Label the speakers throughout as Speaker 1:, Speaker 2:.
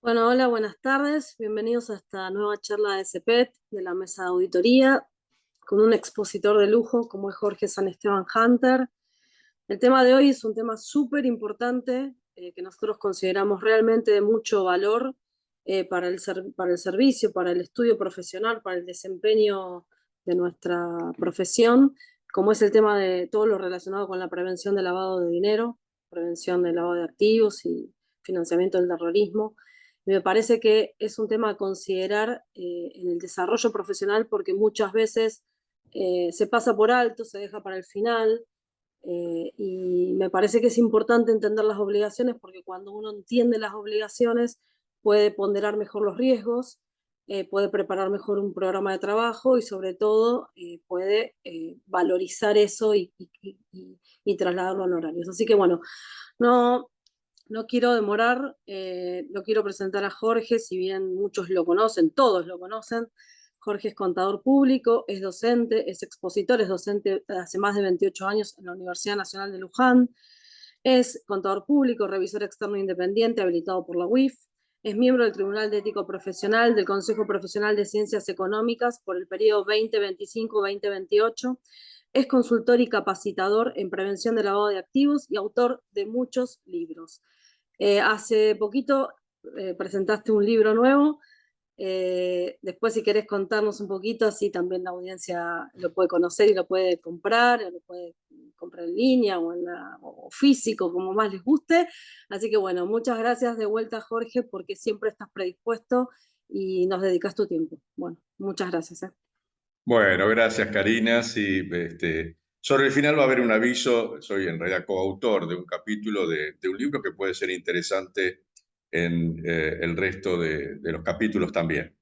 Speaker 1: Bueno, hola, buenas tardes. Bienvenidos a esta nueva charla de CEPET, de la mesa de auditoría, con un expositor de lujo como es Jorge San Esteban Hunter. El tema de hoy es un tema súper importante que nosotros consideramos realmente de mucho valor para el servicio, para el estudio profesional, para el desempeño de nuestra profesión, como es el tema de todo lo relacionado con la prevención del lavado de dinero, prevención del lavado de activos y financiamiento del terrorismo. Y me parece que es un tema a considerar en el desarrollo profesional porque muchas veces se pasa por alto, se deja para el final, y me parece que es importante entender las obligaciones porque cuando uno entiende las obligaciones puede ponderar mejor los riesgos, puede preparar mejor un programa de trabajo y sobre todo puede valorizar eso y trasladarlo a horarios. Así que bueno, no, no quiero demorar, lo quiero presentar a Jorge, si bien muchos lo conocen, todos lo conocen. Jorge es contador público, es docente, es expositor, es docente hace más de 28 años en la Universidad Nacional de Luján. Es contador público, revisor externo independiente habilitado por la UIF. Es miembro del Tribunal de Ético Profesional del Consejo Profesional de Ciencias Económicas por el periodo 2025-2028. Es consultor y capacitador en prevención de lavado de activos y autor de muchos libros. Hace poquito presentaste un libro nuevo. Después, si querés contarnos un poquito, así también la audiencia lo puede conocer y lo puede comprar, o lo puede comprar en línea o físico, como más les guste. Así que bueno, muchas gracias de vuelta, Jorge, porque siempre estás predispuesto y nos dedicas tu tiempo. Bueno, muchas gracias.
Speaker 2: Bueno, gracias Karina. Sí, sobre el final va a haber un aviso. Soy en realidad coautor de un capítulo de un libro que puede ser interesante en el resto de los capítulos también.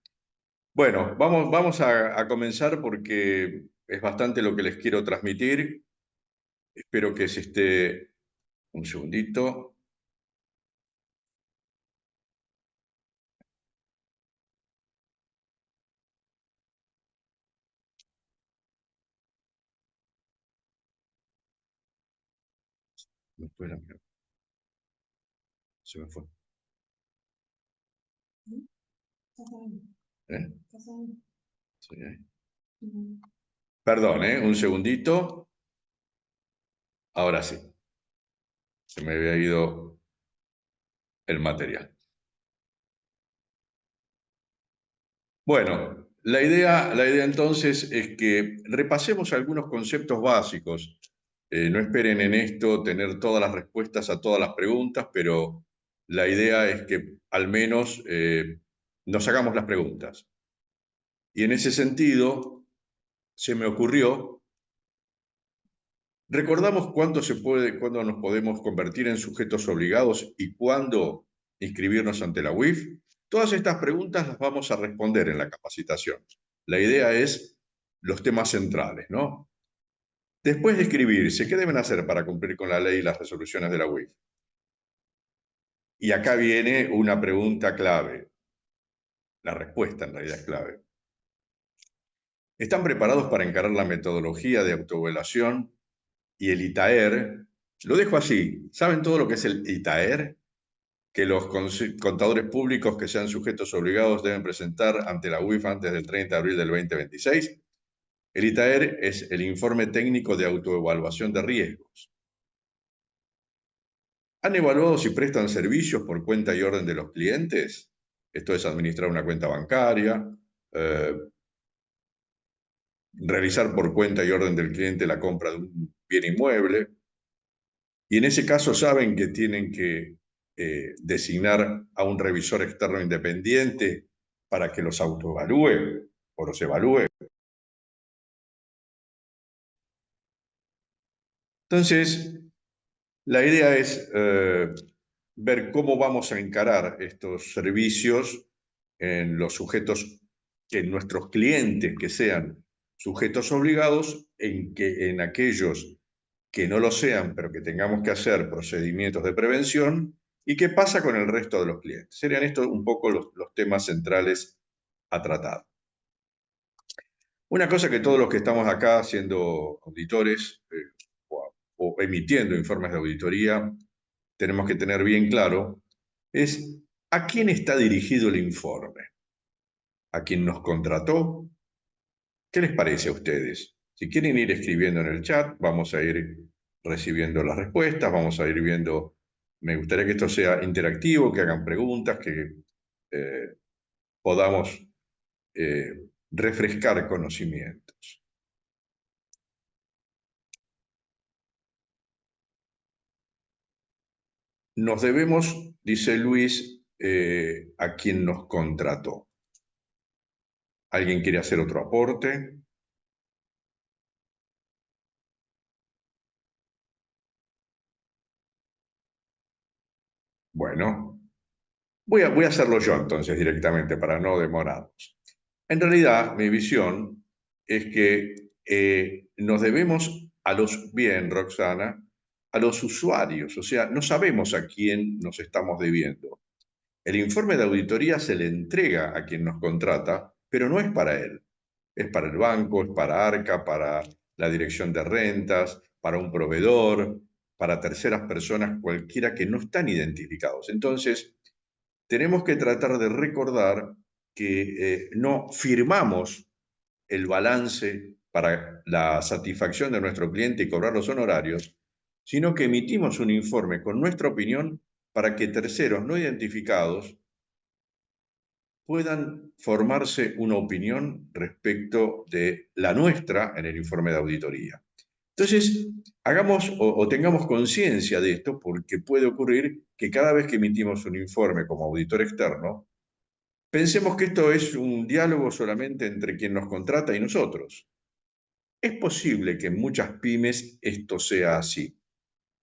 Speaker 2: Bueno, vamos a comenzar porque es bastante lo que les quiero transmitir. Espero que se esté un segundito. Se me fue. ¿Eh? Sí. Perdón, un segundito. Ahora sí, se me había ido el material. Bueno, la idea entonces es que repasemos algunos conceptos básicos. No esperen en esto tener todas las respuestas a todas las preguntas, pero la idea es que al menos nos hagamos las preguntas. Y en ese sentido, se me ocurrió, ¿recordamos cuándo nos podemos convertir en sujetos obligados y cuándo inscribirnos ante la UIF? Todas estas preguntas las vamos a responder en la capacitación. La idea es los temas centrales, ¿no? Después de inscribirse, ¿qué deben hacer para cumplir con la ley y las resoluciones de la UIF? Y acá viene una pregunta clave. La respuesta en realidad es clave. ¿Están preparados para encarar la metodología de autoevaluación y el ITAER? Lo dejo así. ¿Saben todo lo que es el ITAER? Que los contadores públicos que sean sujetos obligados deben presentar ante la UIF antes del 30 de abril del 2026. El ITAER es el informe técnico de autoevaluación de riesgos. ¿Han evaluado si prestan servicios por cuenta y orden de los clientes? Esto es administrar una cuenta bancaria, realizar por cuenta y orden del cliente la compra de un bien inmueble. Y en ese caso saben que tienen que designar a un revisor externo independiente para que los autoevalúe o los evalúe. Entonces, la idea es ver cómo vamos a encarar estos servicios en los sujetos, en nuestros clientes que sean sujetos obligados, en aquellos que no lo sean, pero que tengamos que hacer procedimientos de prevención, y qué pasa con el resto de los clientes. Serían estos un poco los temas centrales a tratar. Una cosa que todos los que estamos acá siendo auditores o emitiendo informes de auditoría tenemos que tener bien claro es ¿A quién está dirigido el informe? ¿A quién nos contrató? ¿Qué les parece a ustedes? Si quieren ir escribiendo en el chat, vamos a ir recibiendo las respuestas, vamos a ir viendo. Me gustaría que esto sea interactivo, que hagan preguntas, que eh, podamos refrescar conocimientos. Nos debemos, dice Luis, a quien nos contrató. ¿Alguien quiere hacer otro aporte? Bueno, voy a hacerlo yo entonces directamente para no demorarnos. En realidad, mi visión es que nos debemos a los, bien, Roxana, a los usuarios, o sea, no sabemos a quién nos estamos debiendo. El informe de auditoría se le entrega a quien nos contrata, pero no es para él. Es para el banco, es para Arca, para la dirección de rentas, para un proveedor, para terceras personas, cualquiera que no están identificados. Entonces, tenemos que tratar de recordar que no firmamos el balance para la satisfacción de nuestro cliente y cobrar los honorarios, sino que emitimos un informe con nuestra opinión para que terceros no identificados puedan formarse una opinión respecto de la nuestra en el informe de auditoría. Entonces, hagamos o tengamos conciencia de esto porque puede ocurrir que cada vez que emitimos un informe como auditor externo, pensemos que esto es un diálogo solamente entre quien nos contrata y nosotros. Es posible que en muchas pymes esto sea así,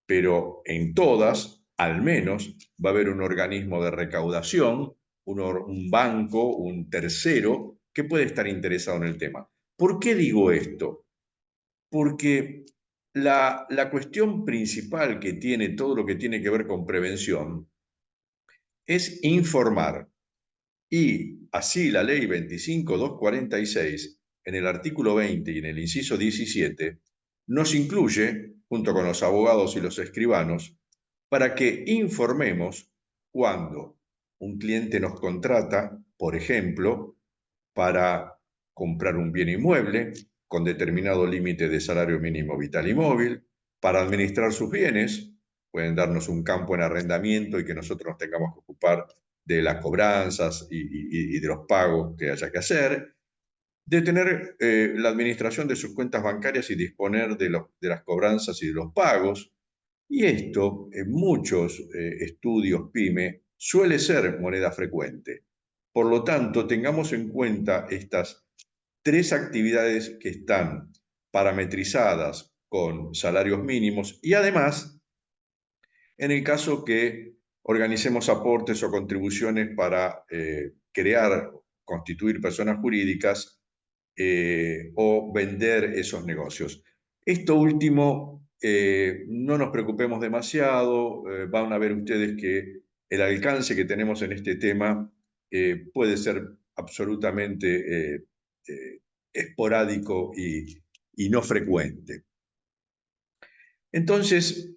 Speaker 2: pero en todas, al menos, va a haber un organismo de recaudación, un banco, un tercero que puede estar interesado en el tema. ¿Por qué digo esto? Porque la cuestión principal que tiene todo lo que tiene que ver con prevención es informar. Y así la ley 25.246, en el artículo 20 y en el inciso 17, nos incluye, junto con los abogados y los escribanos, para que informemos cuando un cliente nos contrata, por ejemplo, para comprar un bien inmueble con determinado límite de salario mínimo vital y móvil, para administrar sus bienes, pueden darnos un campo en arrendamiento y que nosotros nos tengamos que ocupar de las cobranzas y de los pagos que haya que hacer, de tener la administración de sus cuentas bancarias y disponer de las cobranzas y de los pagos. Y esto, en muchos estudios PYME, suele ser moneda frecuente. Por lo tanto, tengamos en cuenta estas tres actividades que están parametrizadas con salarios mínimos y además, en el caso que organicemos aportes o contribuciones para crear, constituir personas jurídicas o vender esos negocios. Esto último, no nos preocupemos demasiado, van a ver ustedes que el alcance que tenemos en este tema puede ser absolutamente esporádico y no frecuente. Entonces,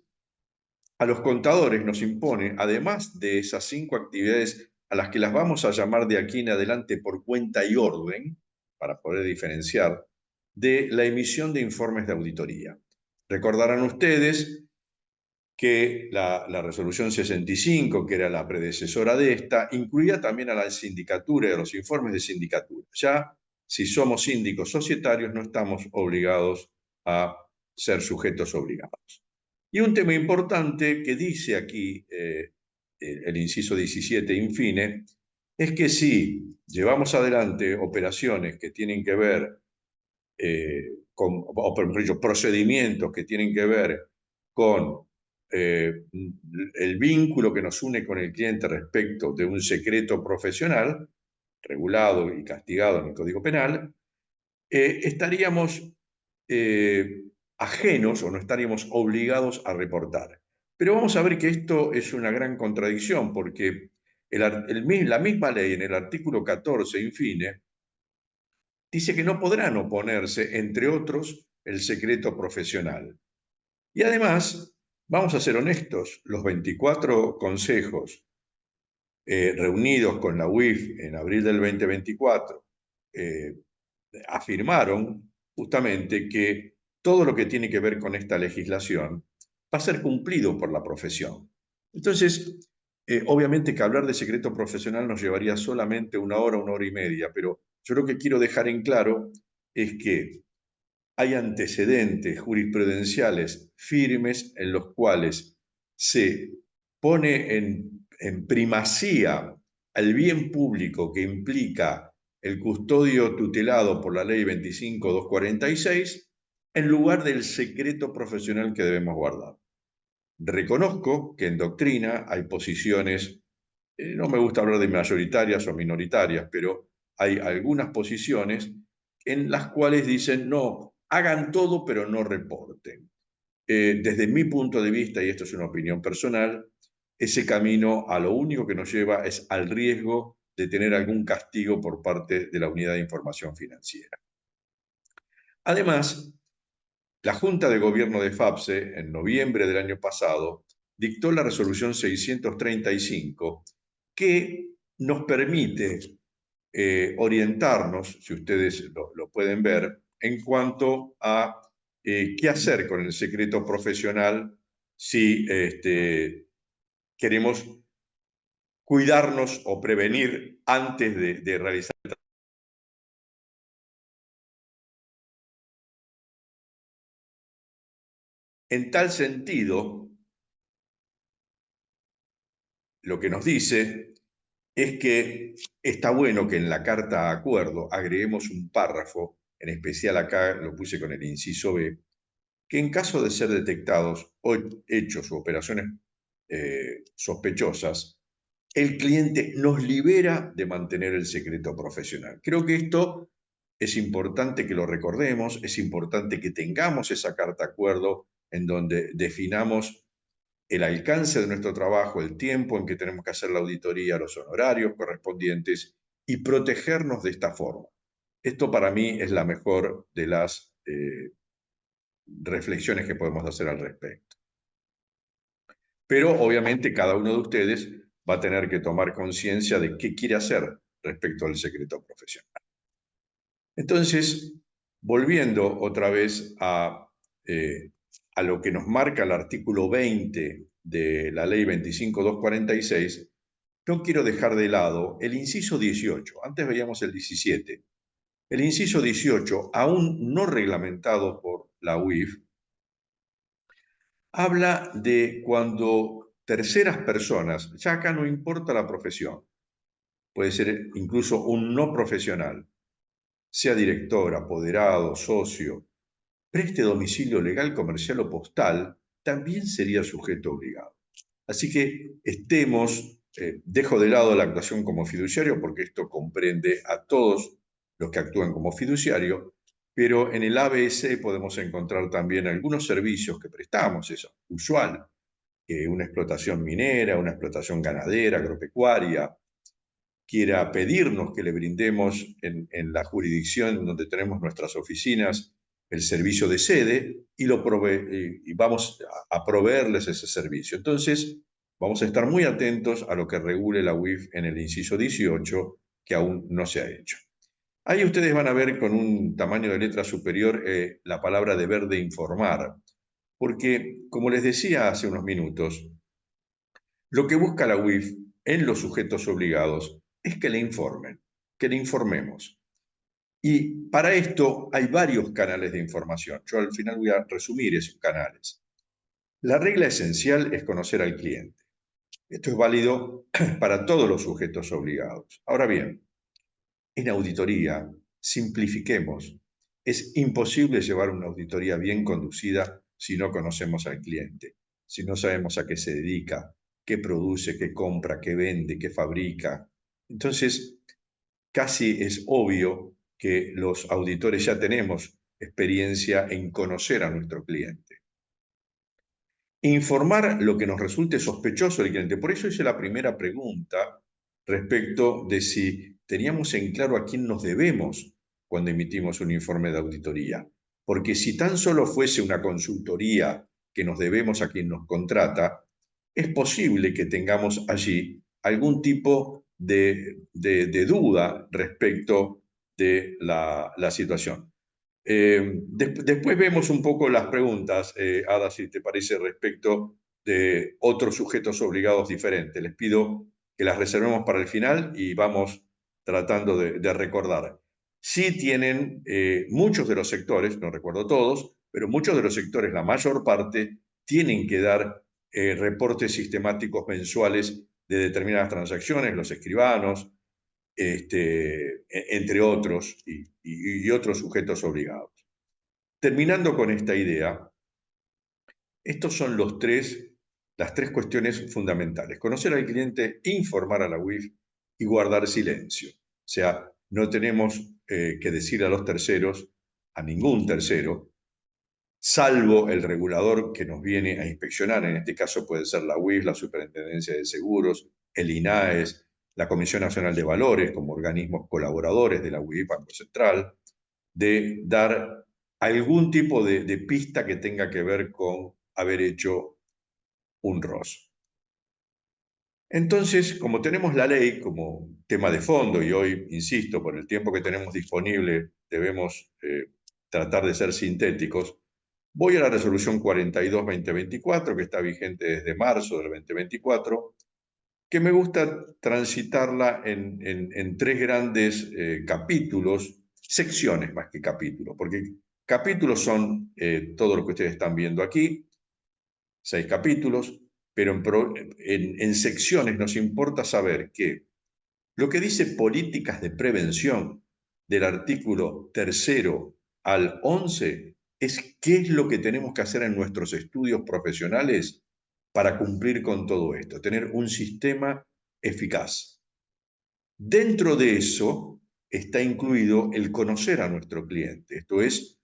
Speaker 2: a los contadores nos impone, además de esas 5 actividades a las que las vamos a llamar de aquí en adelante por cuenta y orden, para poder diferenciar, de la emisión de informes de auditoría. Recordarán ustedes que la resolución 65, que era la predecesora de esta, incluía también a la sindicatura y a los informes de sindicatura. Ya, si somos síndicos societarios, no estamos obligados a ser sujetos obligados. Y un tema importante que dice aquí el inciso 17, infine, es que si llevamos adelante operaciones que tienen que ver o por ejemplo, procedimientos que tienen que ver con el vínculo que nos une con el cliente respecto de un secreto profesional, regulado y castigado en el Código Penal, estaríamos ajenos o no estaríamos obligados a reportar. Pero vamos a ver que esto es una gran contradicción porque la misma ley en el artículo 14, infine, dice que no podrán oponerse, entre otros, el secreto profesional. Y además, vamos a ser honestos, los 24 consejos reunidos con la UIF en abril del 2024, afirmaron justamente que todo lo que tiene que ver con esta legislación va a ser cumplido por la profesión. Entonces, obviamente que hablar de secreto profesional nos llevaría solamente una hora y media, pero yo lo que quiero dejar en claro es que hay antecedentes jurisprudenciales firmes en los cuales se pone en primacía al bien público que implica el custodio tutelado por la ley 25246 en lugar del secreto profesional que debemos guardar. Reconozco que en doctrina hay posiciones, no me gusta hablar de mayoritarias o minoritarias, pero hay algunas posiciones en las cuales dicen, no, hagan todo pero no reporten. Desde mi punto de vista, y esto es una opinión personal, ese camino a lo único que nos lleva es al riesgo de tener algún castigo por parte de la Unidad de Información Financiera. Además, la Junta de Gobierno de FAPSE, en noviembre del año pasado, dictó la resolución 635, que nos permite orientarnos, si ustedes lo pueden ver, en cuanto a qué hacer con el secreto profesional si queremos cuidarnos o prevenir antes de realizar. En tal sentido, lo que nos dice es que está bueno que en la carta de acuerdo agreguemos un párrafo, en especial acá lo puse con el inciso B, que en caso de ser detectados o hechos u operaciones sospechosas, el cliente nos libera de mantener el secreto profesional. Creo que esto es importante que lo recordemos, es importante que tengamos esa carta de acuerdo en donde definamos el alcance de nuestro trabajo, el tiempo en que tenemos que hacer la auditoría, los honorarios correspondientes y protegernos de esta forma. Esto para mí es la mejor de las reflexiones que podemos hacer al respecto. Pero obviamente cada uno de ustedes va a tener que tomar conciencia de qué quiere hacer respecto al secreto profesional. Entonces, volviendo otra vez a lo que nos marca el artículo 20 de la ley 25246, no quiero dejar de lado el inciso 18. Antes veíamos el 17. El inciso 18, aún no reglamentado por la UIF, habla de cuando terceras personas, ya acá no importa la profesión, puede ser incluso un no profesional, sea director, apoderado, socio, preste domicilio legal, comercial o postal, también sería sujeto obligado. Así que dejo de lado la actuación como fiduciario porque esto comprende a todos los que actúan como fiduciario, pero en el ABS podemos encontrar también algunos servicios que prestamos, es usual, una explotación minera, una explotación ganadera, agropecuaria, quiera pedirnos que le brindemos en la jurisdicción donde tenemos nuestras oficinas el servicio de sede y vamos a proveerles ese servicio. Entonces, vamos a estar muy atentos a lo que regule la UIF en el inciso 18, que aún no se ha hecho. Ahí ustedes van a ver con un tamaño de letra superior la palabra deber de informar, porque, como les decía hace unos minutos, lo que busca la UIF en los sujetos obligados es que le informen, que le informemos. Y para esto hay varios canales de información. Yo al final voy a resumir esos canales. La regla esencial es conocer al cliente. Esto es válido para todos los sujetos obligados. Ahora bien, en auditoría, simplifiquemos. Es imposible llevar una auditoría bien conducida si no conocemos al cliente, si no sabemos a qué se dedica, qué produce, qué compra, qué vende, qué fabrica. Entonces, casi es obvio que los auditores ya tenemos experiencia en conocer a nuestro cliente. Informar lo que nos resulte sospechoso del cliente. Por eso hice la primera pregunta respecto de si teníamos en claro a quién nos debemos cuando emitimos un informe de auditoría. Porque si tan solo fuese una consultoría que nos debemos a quien nos contrata, es posible que tengamos allí algún tipo de duda respecto de la situación. Después vemos un poco las preguntas, Ada, si te parece, respecto de otros sujetos obligados diferentes. Les pido que las reservemos para el final y vamos tratando de recordar. Sí tienen muchos de los sectores, no recuerdo todos, pero muchos de los sectores, la mayor parte, tienen que dar reportes sistemáticos mensuales de determinadas transacciones, los escribanos, entre otros, y otros sujetos obligados. Terminando con esta idea, estos son las tres cuestiones fundamentales. Conocer al cliente, informar a la UIF y guardar silencio. O sea, no tenemos que decir a los terceros, a ningún tercero, salvo el regulador que nos viene a inspeccionar. En este caso puede ser la UIF, la Superintendencia de Seguros, el INAES, la Comisión Nacional de Valores, como organismos colaboradores de la UIF, Banco Central, de dar algún tipo de pista que tenga que ver con haber hecho un ROS. Entonces, como tenemos la ley como tema de fondo, y hoy, insisto, por el tiempo que tenemos disponible, debemos tratar de ser sintéticos, voy a la resolución 42-2024, que está vigente desde marzo del 2024, que me gusta transitarla en tres grandes capítulos, secciones más que capítulos, porque capítulos son todo lo que ustedes están viendo aquí, 6 capítulos, pero en secciones nos importa saber que lo que dice políticas de prevención del artículo 3º al 11 es qué es lo que tenemos que hacer en nuestros estudios profesionales para cumplir con todo esto, tener un sistema eficaz. Dentro de eso está incluido el conocer a nuestro cliente, esto es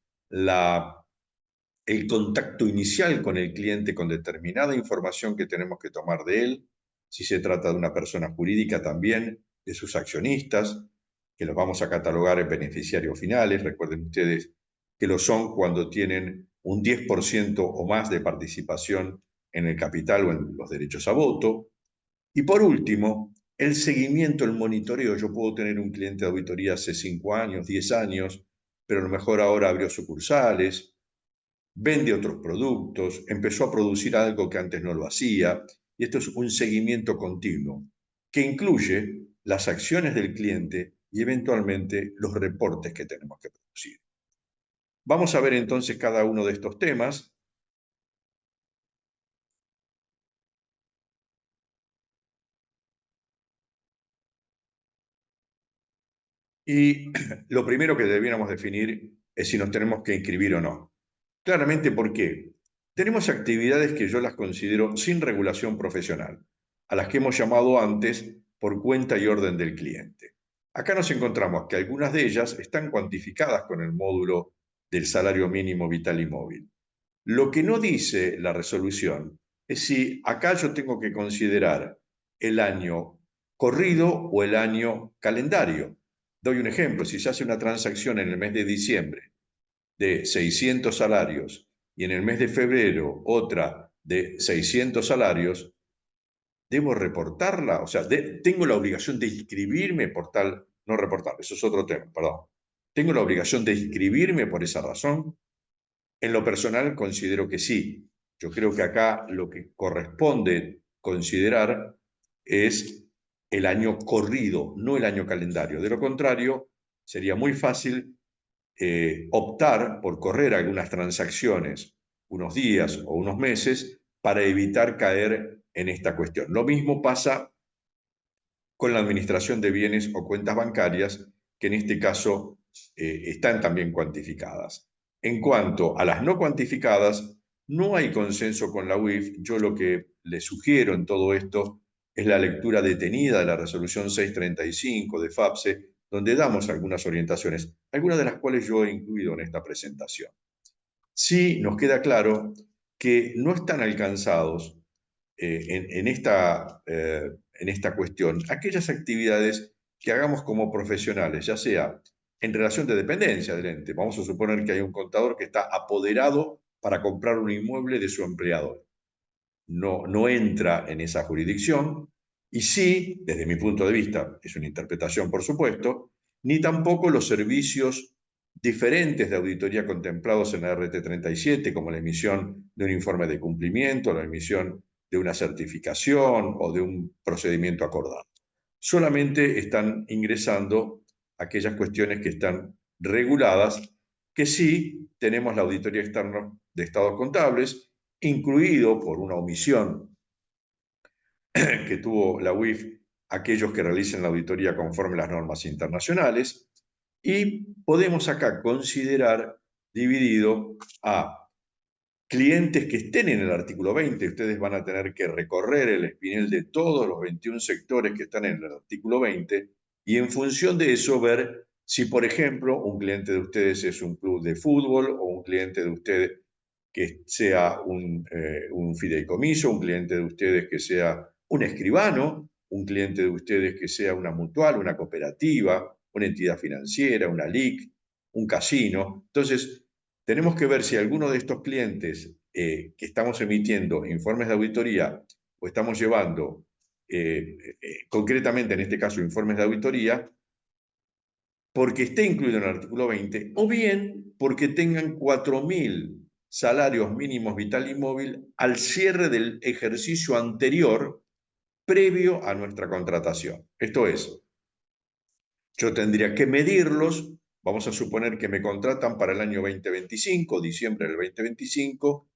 Speaker 2: el contacto inicial con el cliente con determinada información que tenemos que tomar de él, si se trata de una persona jurídica también, de sus accionistas, que los vamos a catalogar en beneficiarios finales. Recuerden ustedes que lo son cuando tienen un 10% o más de participación en el capital o en los derechos a voto. Y por último, el seguimiento, el monitoreo. Yo puedo tener un cliente de auditoría hace 5 años, 10 años, pero a lo mejor ahora abrió sucursales, vende otros productos, empezó a producir algo que antes no lo hacía, y esto es un seguimiento continuo que incluye las acciones del cliente y eventualmente los reportes que tenemos que producir. Vamos a ver entonces cada uno de estos temas. Y lo primero que debiéramos definir es si nos tenemos que inscribir o no. Claramente, ¿por qué? Tenemos actividades que yo las considero sin regulación profesional, a las que hemos llamado antes por cuenta y orden del cliente. Acá nos encontramos que algunas de ellas están cuantificadas con el módulo del salario mínimo vital y móvil. Lo que no dice la resolución es si acá yo tengo que considerar el año corrido o el año calendario. Doy un ejemplo, si se hace una transacción en el mes de diciembre de 600 salarios y en el mes de febrero otra de 600 salarios, ¿debo reportarla? O sea, ¿tengo la obligación de inscribirme por tal? No reportar, eso es otro tema, perdón. ¿Tengo la obligación de inscribirme por esa razón? En lo personal considero que sí. Yo creo que acá lo que corresponde considerar es el año corrido, no el año calendario. De lo contrario, sería muy fácil optar por correr algunas transacciones unos días o unos meses para evitar caer en esta cuestión. Lo mismo pasa con la administración de bienes o cuentas bancarias, que en este caso están también cuantificadas. En cuanto a las no cuantificadas, no hay consenso con la UIF. Yo lo que le sugiero en todo esto es la lectura detenida de la resolución 635 de FAPSE, donde damos algunas orientaciones, algunas de las cuales yo he incluido en esta presentación. Sí nos queda claro que no están alcanzados en esta cuestión aquellas actividades que hagamos como profesionales, ya sea en relación de dependencia del ente. Vamos a suponer que hay un contador que está apoderado para comprar un inmueble de su empleador. No entra en esa jurisdicción, Y sí, desde mi punto de vista, es una interpretación por supuesto, ni tampoco los servicios diferentes de auditoría contemplados en la RT37, como la emisión de un informe de cumplimiento, la emisión de una certificación o de un procedimiento acordado. Solamente están ingresando aquellas cuestiones que están reguladas, que sí tenemos la auditoría externa de estados contables, incluido por una omisión que tuvo la UIF, aquellos que realicen la auditoría conforme a las normas internacionales, y podemos acá considerar dividido a clientes que estén en el artículo 20. Ustedes van a tener que recorrer el espinel de todos los 21 sectores que están en el artículo 20 y en función de eso ver si, por ejemplo, un cliente de ustedes es un club de fútbol o un cliente de ustedes que sea un fideicomiso, un cliente de ustedes que sea un escribano, un cliente de ustedes que sea una mutual, una cooperativa, una entidad financiera, una LIC, un casino. Entonces, tenemos que ver si alguno de estos clientes que estamos emitiendo informes de auditoría o estamos llevando concretamente en este caso informes de auditoría, porque esté incluido en el artículo 20, o bien porque tengan 4.000 salarios mínimos vital y móvil al cierre del ejercicio anterior previo a nuestra contratación. Esto es, yo tendría que medirlos, vamos a suponer que me contratan para el año 2025, diciembre del 2025,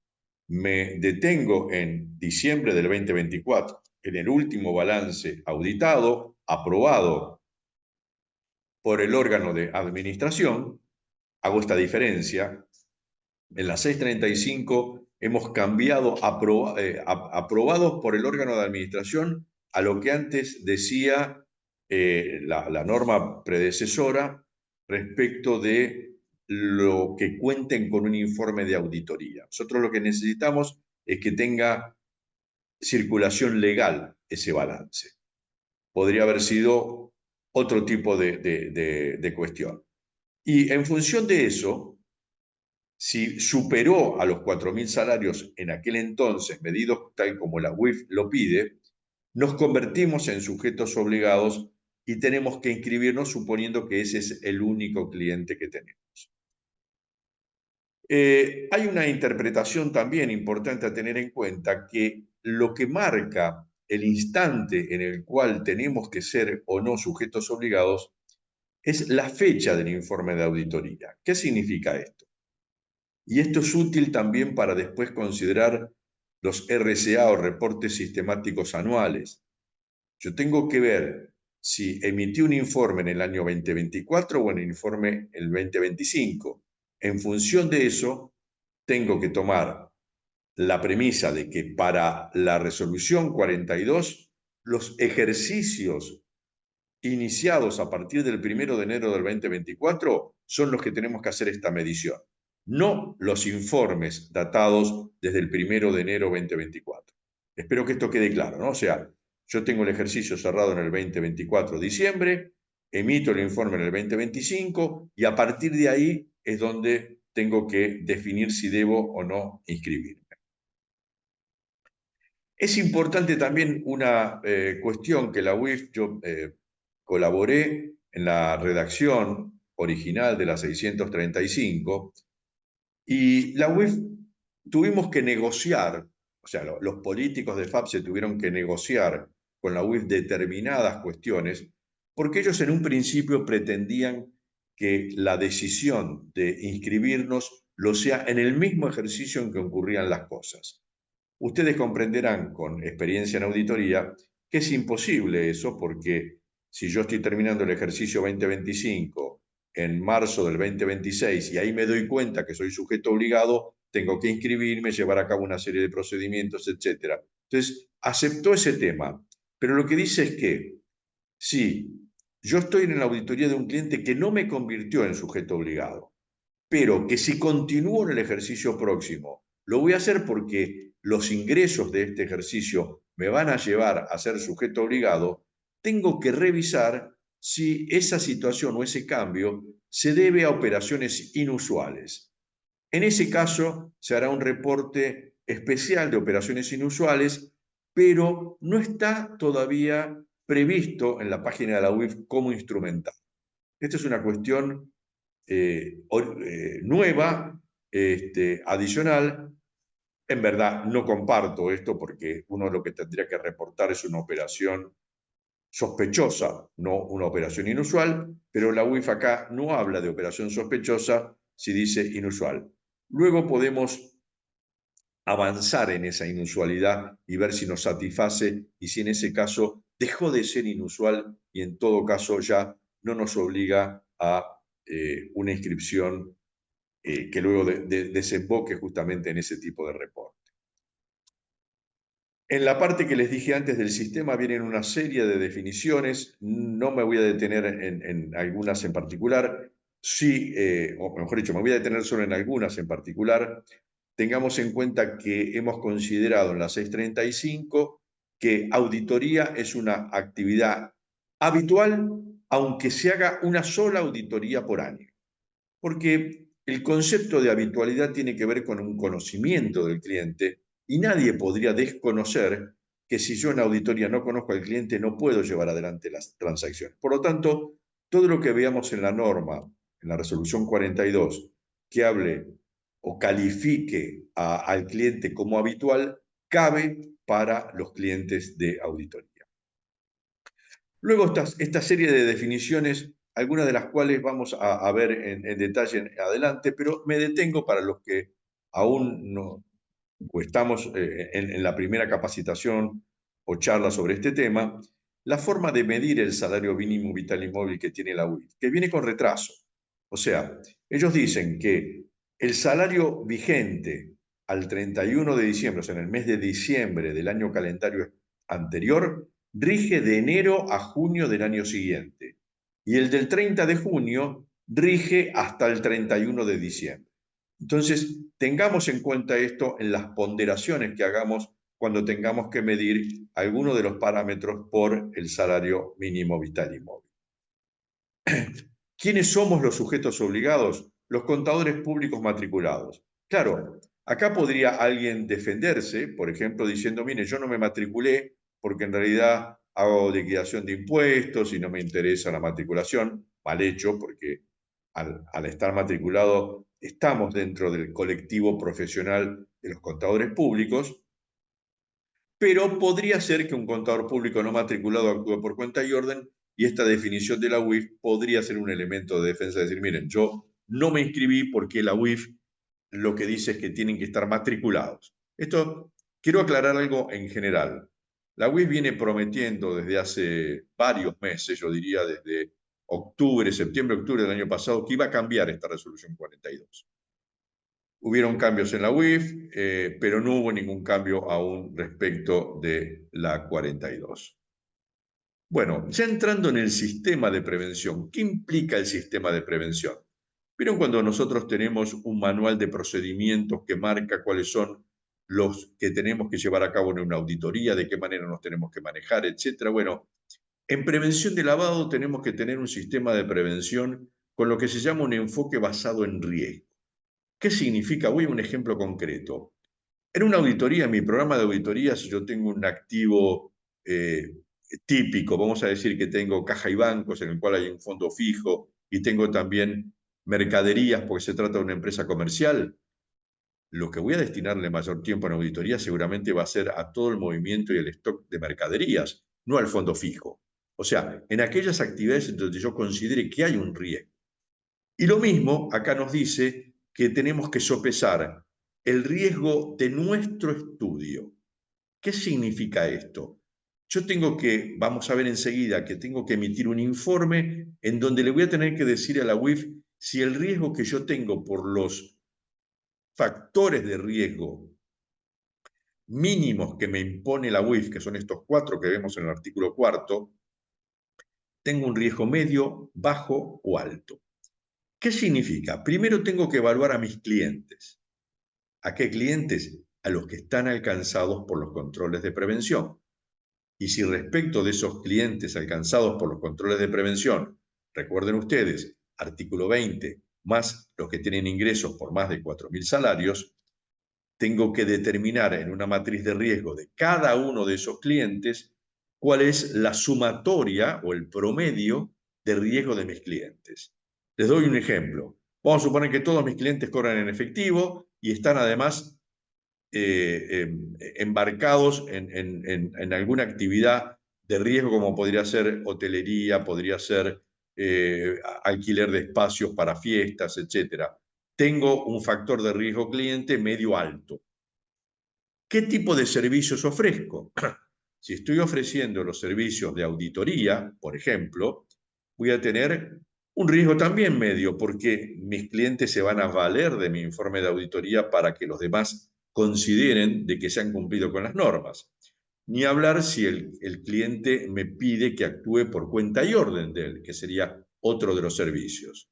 Speaker 2: me detengo en diciembre del 2024, en el último balance auditado, aprobado por el órgano de administración, hago esta diferencia. En la 635 hemos cambiado aprobados por el órgano de administración a lo que antes decía la norma predecesora respecto de lo que cuenten con un informe de auditoría. Nosotros lo que necesitamos es que tenga circulación legal ese balance. Podría haber sido otro tipo de cuestión. Y en función de eso, si superó a los 4.000 salarios en aquel entonces, medidos tal como la UIF lo pide, nos convertimos en sujetos obligados y tenemos que inscribirnos suponiendo que ese es el único cliente que tenemos. Hay una interpretación también importante a tener en cuenta, que lo que marca el instante en el cual tenemos que ser o no sujetos obligados es la fecha del informe de auditoría. ¿Qué significa esto? Y esto es útil también para después considerar los RCA o reportes sistemáticos anuales. Yo tengo que ver si emití un informe en el año 2024 o en el informe el 2025. En función de eso, tengo que tomar la premisa de que para la resolución 42, los ejercicios iniciados a partir del 1 de enero del 2024 son los que tenemos que hacer esta medición, no los informes datados desde el 1 de enero 2024. Espero que esto quede claro, ¿no? O sea, yo tengo el ejercicio cerrado en el 2024 diciembre, emito el informe en el 2025 y a partir de ahí es donde tengo que definir si debo o no inscribirme. Es importante también una cuestión que la UIF, yo colaboré en la redacción original de la 635 y la UIF tuvimos que negociar, o sea, los políticos de FAP se tuvieron que negociar con la UIF determinadas cuestiones porque ellos en un principio pretendían que la decisión de inscribirnos lo sea en el mismo ejercicio en que ocurrían las cosas. Ustedes comprenderán con experiencia en auditoría que es imposible eso, porque si yo estoy terminando el ejercicio 2025 en marzo del 2026 y ahí me doy cuenta que soy sujeto obligado, tengo que inscribirme, llevar a cabo una serie de procedimientos, etc. Entonces, aceptó ese tema, pero lo que dice es que si yo estoy en la auditoría de un cliente que no me convirtió en sujeto obligado, pero que si continúo en el ejercicio próximo, lo voy a hacer porque los ingresos de este ejercicio me van a llevar a ser sujeto obligado, tengo que revisar si esa situación o ese cambio se debe a operaciones inusuales. En ese caso, se hará un reporte especial de operaciones inusuales, pero no está todavía previsto en la página de la UIF como instrumental. Esta es una cuestión nueva, adicional. En verdad, no comparto esto porque uno lo que tendría que reportar es una operación sospechosa, no una operación inusual, pero la UIF acá no habla de operación sospechosa si dice inusual. Luego podemos avanzar en esa inusualidad y ver si nos satisface y si en ese caso dejó de ser inusual y en todo caso ya no nos obliga a una inscripción que luego desemboque justamente en ese tipo de reporte. En la parte que les dije antes del sistema vienen una serie de definiciones, no me voy a detener en algunas en particular, sí, o mejor dicho, me voy a detener solo en algunas en particular. Tengamos en cuenta que hemos considerado en la 635 que auditoría es una actividad habitual, aunque se haga una sola auditoría por año. Porque el concepto de habitualidad tiene que ver con un conocimiento del cliente y nadie podría desconocer que si yo en auditoría no conozco al cliente no puedo llevar adelante las transacciones. Por lo tanto, todo lo que veamos en la norma, en la resolución 42, que hable o califique al cliente como habitual, cabe para los clientes de auditoría. Luego esta serie de definiciones, algunas de las cuales vamos a ver en detalle en adelante, pero me detengo para los que aún no o estamos en la primera capacitación o charla sobre este tema, la forma de medir el salario mínimo vital y móvil que tiene la UIF, que viene con retraso. O sea, ellos dicen que el salario vigente al 31 de diciembre, o sea, en el mes de diciembre del año calendario anterior, rige de enero a junio del año siguiente. Y el del 30 de junio rige hasta el 31 de diciembre. Entonces, tengamos en cuenta esto en las ponderaciones que hagamos cuando tengamos que medir alguno de los parámetros por el salario mínimo vital y móvil. ¿Quiénes somos los sujetos obligados? Los contadores públicos matriculados. Claro, acá podría alguien defenderse, por ejemplo, diciendo, mire, yo no me matriculé porque en realidad hago liquidación de impuestos y no me interesa la matriculación. Mal hecho, porque al estar matriculado estamos dentro del colectivo profesional de los contadores públicos, pero podría ser que un contador público no matriculado actúe por cuenta y orden, y esta definición de la UIF podría ser un elemento de defensa, de decir, miren, yo no me inscribí porque la UIF lo que dice es que tienen que estar matriculados. Esto, quiero aclarar algo en general. La UIF viene prometiendo desde hace varios meses, yo diría desde octubre, septiembre, octubre del año pasado, que iba a cambiar esta resolución 42. Hubieron cambios en la UIF, pero no hubo ningún cambio aún respecto de la 42. Bueno, ya entrando en el sistema de prevención, ¿qué implica el sistema de prevención? ¿Vieron cuando nosotros tenemos un manual de procedimientos que marca cuáles son los que tenemos que llevar a cabo en una auditoría, de qué manera nos tenemos que manejar, etcétera? Bueno, en prevención de lavado tenemos que tener un sistema de prevención con lo que se llama un enfoque basado en riesgo. ¿Qué significa? Voy a un ejemplo concreto. En una auditoría, en mi programa de auditorías, yo tengo un activo típico, vamos a decir que tengo caja y bancos en el cual hay un fondo fijo y tengo también mercaderías porque se trata de una empresa comercial. Lo que voy a destinarle mayor tiempo en auditoría seguramente va a ser a todo el movimiento y el stock de mercaderías, no al fondo fijo. O sea, en aquellas actividades en donde yo considere que hay un riesgo. Y lo mismo acá nos dice que tenemos que sopesar el riesgo de nuestro estudio. ¿Qué significa esto? Yo tengo que, vamos a ver enseguida, que tengo que emitir un informe en donde le voy a tener que decir a la UIF si el riesgo que yo tengo por los factores de riesgo mínimos que me impone la UIF, que son estos 4 que vemos en el artículo 4, tengo un riesgo medio, bajo o alto. ¿Qué significa? Primero tengo que evaluar a mis clientes. ¿A qué clientes? A los que están alcanzados por los controles de prevención. Y si respecto de esos clientes alcanzados por los controles de prevención, recuerden ustedes, artículo 20, más los que tienen ingresos por más de 4.000 salarios, tengo que determinar en una matriz de riesgo de cada uno de esos clientes cuál es la sumatoria o el promedio de riesgo de mis clientes. Les doy un ejemplo. Vamos a suponer que todos mis clientes cobran en efectivo y están además embarcados en alguna actividad de riesgo como podría ser hotelería, podría ser alquiler de espacios para fiestas, etcétera. Tengo un factor de riesgo cliente medio alto. ¿Qué tipo de servicios ofrezco? Si estoy ofreciendo los servicios de auditoría, por ejemplo, voy a tener un riesgo también medio, porque mis clientes se van a valer de mi informe de auditoría para que los demás consideren de que se han cumplido con las normas. Ni hablar si el cliente me pide que actúe por cuenta y orden de él, que sería otro de los servicios.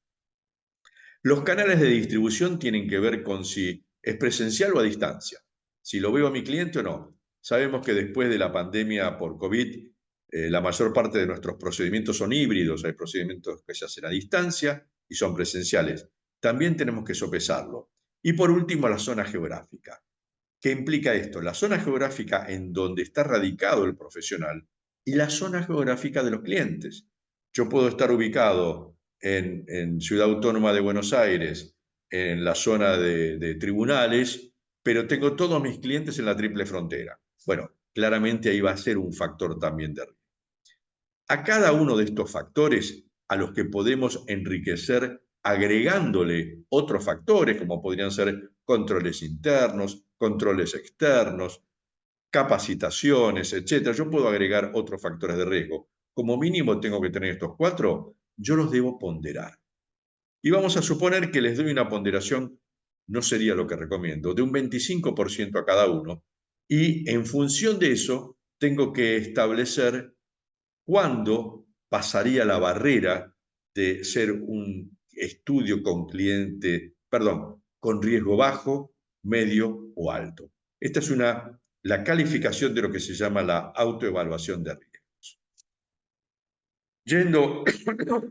Speaker 2: Los canales de distribución tienen que ver con si es presencial o a distancia, si lo veo a mi cliente o no. Sabemos que después de la pandemia por COVID, la mayor parte de nuestros procedimientos son híbridos, hay procedimientos que se hacen a distancia y son presenciales. También tenemos que sopesarlo. Y por último, la zona geográfica. ¿Qué implica esto? La zona geográfica en donde está radicado el profesional y la zona geográfica de los clientes. Yo puedo estar ubicado en Ciudad Autónoma de Buenos Aires, en la zona de tribunales, pero tengo todos mis clientes en la triple frontera. Bueno, claramente ahí va a ser un factor también de riesgo. A cada uno de estos factores a los que podemos enriquecer agregándole otros factores, como podrían ser controles internos, controles externos, capacitaciones, etcétera. Yo puedo agregar otros factores de riesgo. Como mínimo tengo que tener estos 4, yo los debo ponderar. Y vamos a suponer que les doy una ponderación, no sería lo que recomiendo, de un 25% a cada uno, y en función de eso tengo que establecer cuándo pasaría la barrera de ser un estudio con cliente, perdón, con riesgo bajo, medio o alto. Esta es la calificación de lo que se llama la autoevaluación de riesgos. Yendo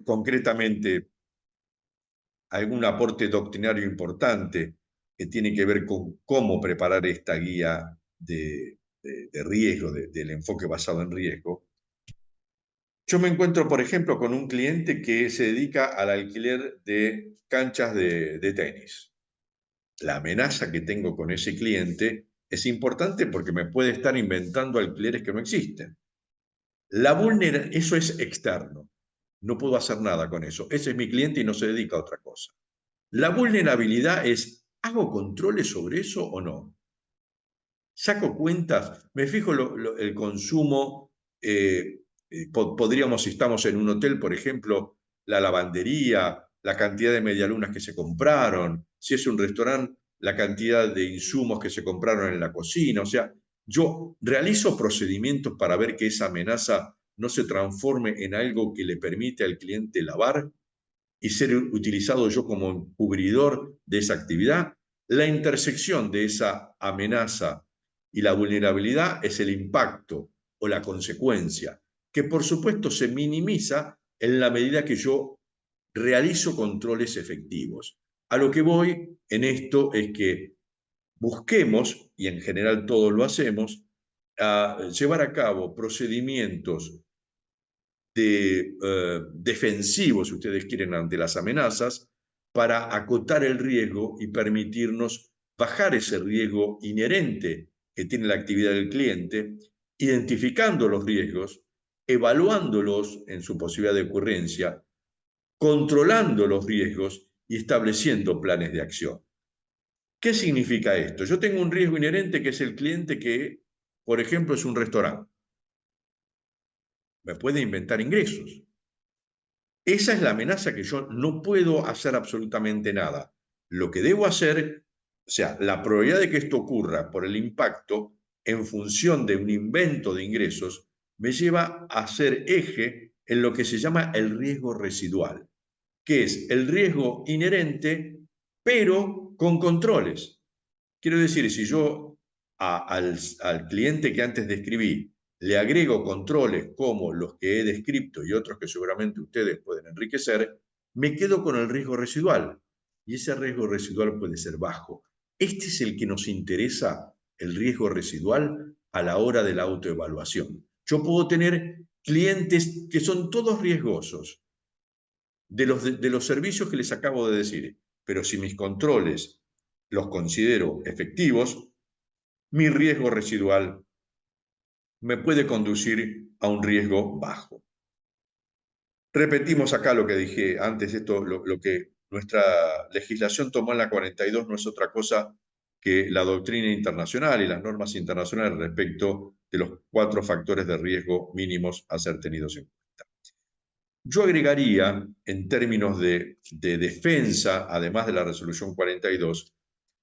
Speaker 2: concretamente a algún aporte doctrinario importante que tiene que ver con cómo preparar esta guía de riesgo, del enfoque basado en riesgo. Yo me encuentro, por ejemplo, con un cliente que se dedica al alquiler de canchas de tenis. La amenaza que tengo con ese cliente es importante porque me puede estar inventando alquileres que no existen. Eso es externo. No puedo hacer nada con eso. Ese es mi cliente y no se dedica a otra cosa. La vulnerabilidad es, ¿hago controles sobre eso o no? Saco cuentas, me fijo el consumo, podríamos, si estamos en un hotel, por ejemplo, la lavandería, la cantidad de medialunas que se compraron, si es un restaurante, la cantidad de insumos que se compraron en la cocina. O sea, yo realizo procedimientos para ver que esa amenaza no se transforme en algo que le permite al cliente lavar y ser utilizado yo como encubridor de esa actividad. La intersección de esa amenaza y la vulnerabilidad es el impacto o la consecuencia, que por supuesto se minimiza en la medida que yo realizo controles efectivos. A lo que voy en esto es que busquemos, y en general todos lo hacemos, a llevar a cabo procedimientos defensivos, si ustedes quieren, ante las amenazas, para acotar el riesgo y permitirnos bajar ese riesgo inherente que tiene la actividad del cliente, identificando los riesgos, evaluándolos en su posibilidad de ocurrencia, controlando los riesgos y estableciendo planes de acción. ¿Qué significa esto? Yo tengo un riesgo inherente que es el cliente que, por ejemplo, es un restaurante. Me puede inventar ingresos. Esa es la amenaza que yo no puedo hacer absolutamente nada. Lo que debo hacer, o sea, la probabilidad de que esto ocurra por el impacto en función de un invento de ingresos, me lleva a ser eje en lo que se llama el riesgo residual, que es el riesgo inherente, pero con controles. Quiero decir, si yo al cliente que antes describí le agrego controles como los que he descrito y otros que seguramente ustedes pueden enriquecer, me quedo con el riesgo residual. Y ese riesgo residual puede ser bajo. Este es el que nos interesa, el riesgo residual, a la hora de la autoevaluación. Yo puedo tener clientes que son todos riesgosos de los servicios que les acabo de decir, pero si mis controles los considero efectivos, mi riesgo residual me puede conducir a un riesgo bajo. Repetimos acá lo que dije antes, lo que nuestra legislación tomó en la 42 no es otra cosa que la doctrina internacional y las normas internacionales respecto de los 4 factores de riesgo mínimos a ser tenidos en cuenta. Yo agregaría, en términos de defensa, además de la resolución 42,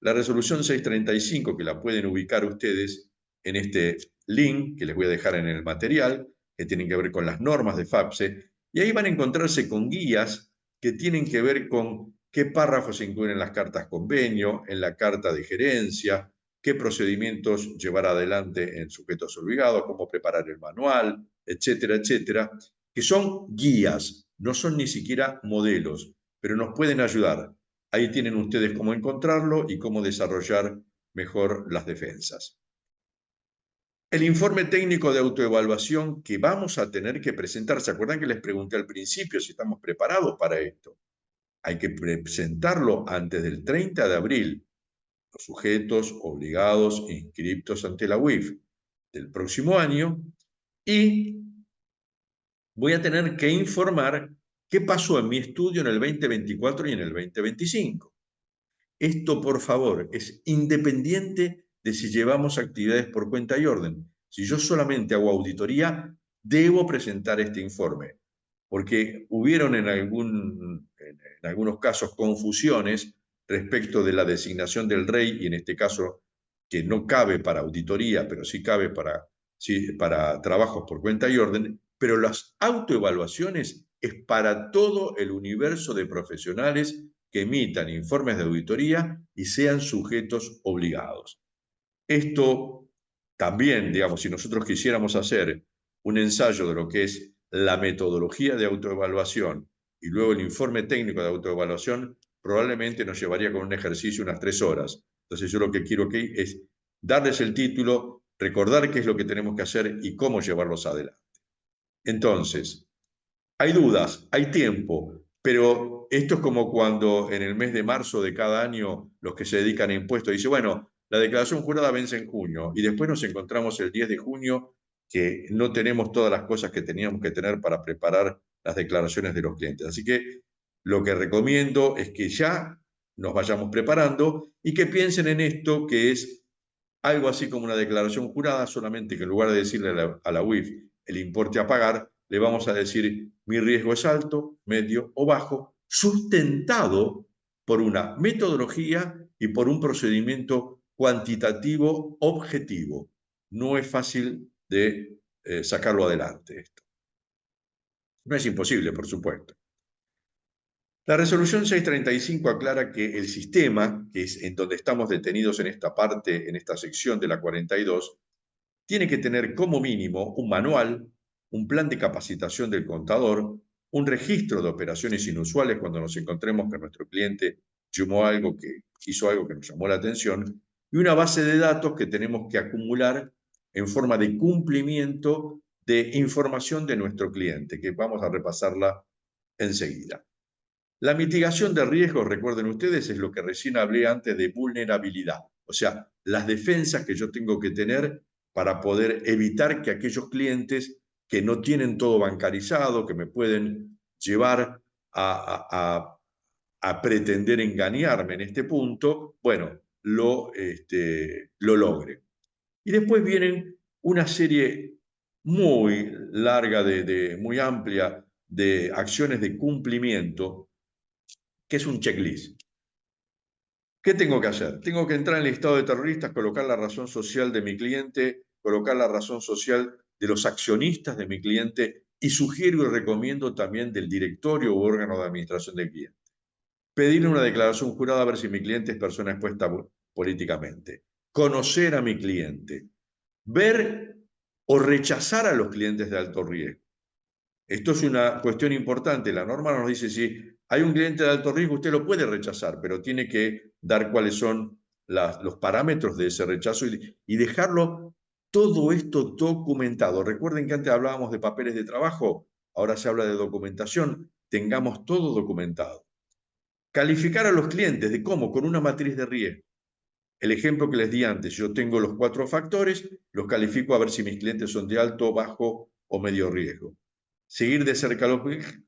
Speaker 2: la resolución 635, que la pueden ubicar ustedes en este link que les voy a dejar en el material, que tienen que ver con las normas de FAPSE, y ahí van a encontrarse con guías que tienen que ver con qué párrafos se incluyen en las cartas convenio, en la carta de gerencia, qué procedimientos llevar adelante en sujetos obligados, cómo preparar el manual, etcétera, etcétera, que son guías, no son ni siquiera modelos, pero nos pueden ayudar. Ahí tienen ustedes cómo encontrarlo y cómo desarrollar mejor las defensas. El informe técnico de autoevaluación que vamos a tener que presentar, ¿se acuerdan que les pregunté al principio si estamos preparados para esto? Hay que presentarlo antes del 30 de abril. Los sujetos obligados inscriptos ante la UIF del próximo año, y voy a tener que informar qué pasó en mi estudio en el 2024 y en el 2025. Esto, por favor, es independiente de si llevamos actividades por cuenta y orden. Si yo solamente hago auditoría, debo presentar este informe, porque hubieron en algunos casos confusiones respecto de la designación del rey, y en este caso, que no cabe para auditoría, pero sí cabe para trabajos por cuenta y orden, pero las autoevaluaciones es para todo el universo de profesionales que emitan informes de auditoría y sean sujetos obligados. Esto también, digamos, si nosotros quisiéramos hacer un ensayo de lo que es la metodología de autoevaluación y luego el informe técnico de autoevaluación, probablemente nos llevaría con un ejercicio unas 3 horas. Entonces yo lo que quiero que es darles el título, recordar qué es lo que tenemos que hacer y cómo llevarlos adelante. Entonces, hay dudas, hay tiempo, pero esto es como cuando en el mes de marzo de cada año los que se dedican a impuestos dicen, bueno, la declaración jurada vence en junio y después nos encontramos el 10 de junio que no tenemos todas las cosas que teníamos que tener para preparar las declaraciones de los clientes. Así que lo que recomiendo es que ya nos vayamos preparando y que piensen en esto, que es algo así como una declaración jurada, solamente que en lugar de decirle a la UIF el importe a pagar, le vamos a decir mi riesgo es alto, medio o bajo, sustentado por una metodología y por un procedimiento cuantitativo objetivo. No es fácil de sacarlo adelante esto. No es imposible, por supuesto. La resolución 635 aclara que el sistema, que es en donde estamos detenidos en esta parte, en esta sección de la 42, tiene que tener como mínimo un manual, un plan de capacitación del contador, un registro de operaciones inusuales cuando nos encontremos que nuestro cliente hizo algo que nos llamó la atención, y una base de datos que tenemos que acumular en forma de cumplimiento de información de nuestro cliente, que vamos a repasarla enseguida. La mitigación de riesgos, recuerden ustedes, es lo que recién hablé antes de vulnerabilidad, o sea, las defensas que yo tengo que tener para poder evitar que aquellos clientes que no tienen todo bancarizado, que me pueden llevar a pretender engañarme en este punto, bueno, lo logren. Y después vienen una serie muy larga, muy amplia de acciones de cumplimiento, que es un checklist. ¿Qué tengo que hacer? Tengo que entrar en el listado de terroristas, colocar la razón social de mi cliente, colocar la razón social de los accionistas de mi cliente y sugiero y recomiendo también del directorio u órgano de administración del cliente. Pedir una declaración jurada a ver si mi cliente es persona expuesta políticamente. Conocer a mi cliente. Ver o rechazar a los clientes de alto riesgo. Esto es una cuestión importante. La norma nos dice si hay un cliente de alto riesgo, usted lo puede rechazar, pero tiene que dar cuáles son los parámetros de ese rechazo y dejarlo todo esto documentado. Recuerden que antes hablábamos de papeles de trabajo, ahora se habla de documentación. Tengamos todo documentado. Calificar a los clientes, ¿de cómo? Con una matriz de riesgo. El ejemplo que les di antes, yo tengo los 4 factores, los califico a ver si mis clientes son de alto, bajo o medio riesgo. Seguir de cerca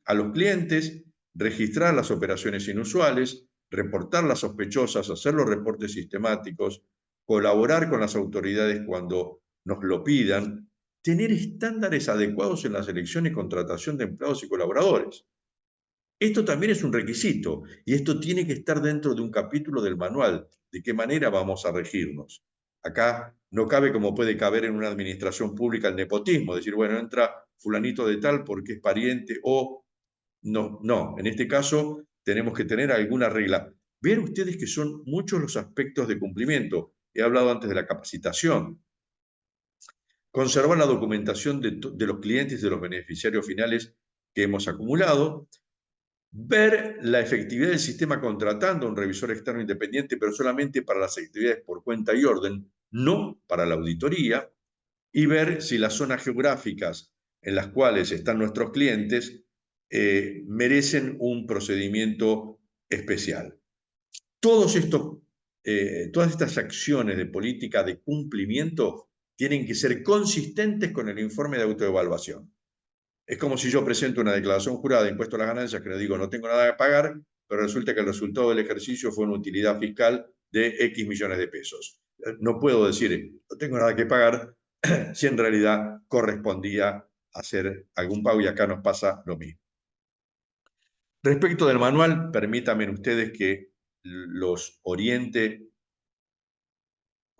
Speaker 2: a los clientes, registrar las operaciones inusuales, reportar las sospechosas, hacer los reportes sistemáticos, colaborar con las autoridades cuando nos lo pidan, tener estándares adecuados en la selección y contratación de empleados y colaboradores. Esto también es un requisito y esto tiene que estar dentro de un capítulo del manual, de qué manera vamos a regirnos. Acá no cabe como puede caber en una administración pública el nepotismo, decir, bueno, entra fulanito de tal porque es pariente o no, no, en este caso tenemos que tener alguna regla. Vean ustedes que son muchos los aspectos de cumplimiento. He hablado antes de la capacitación. Conservar la documentación de los clientes y de los beneficiarios finales que hemos acumulado. Ver la efectividad del sistema contratando a un revisor externo independiente, pero solamente para las actividades por cuenta y orden, no para la auditoría, y ver si las zonas geográficas en las cuales están nuestros clientes merecen un procedimiento especial. Todas estas acciones de política de cumplimiento tienen que ser consistentes con el informe de autoevaluación. Es como si yo presento una declaración jurada de impuesto a las ganancias que le digo no tengo nada que pagar, pero resulta que el resultado del ejercicio fue una utilidad fiscal de X millones de pesos. No puedo decir no tengo nada que pagar si en realidad correspondía hacer algún pago y acá nos pasa lo mismo. Respecto del manual, permítanme ustedes que los oriente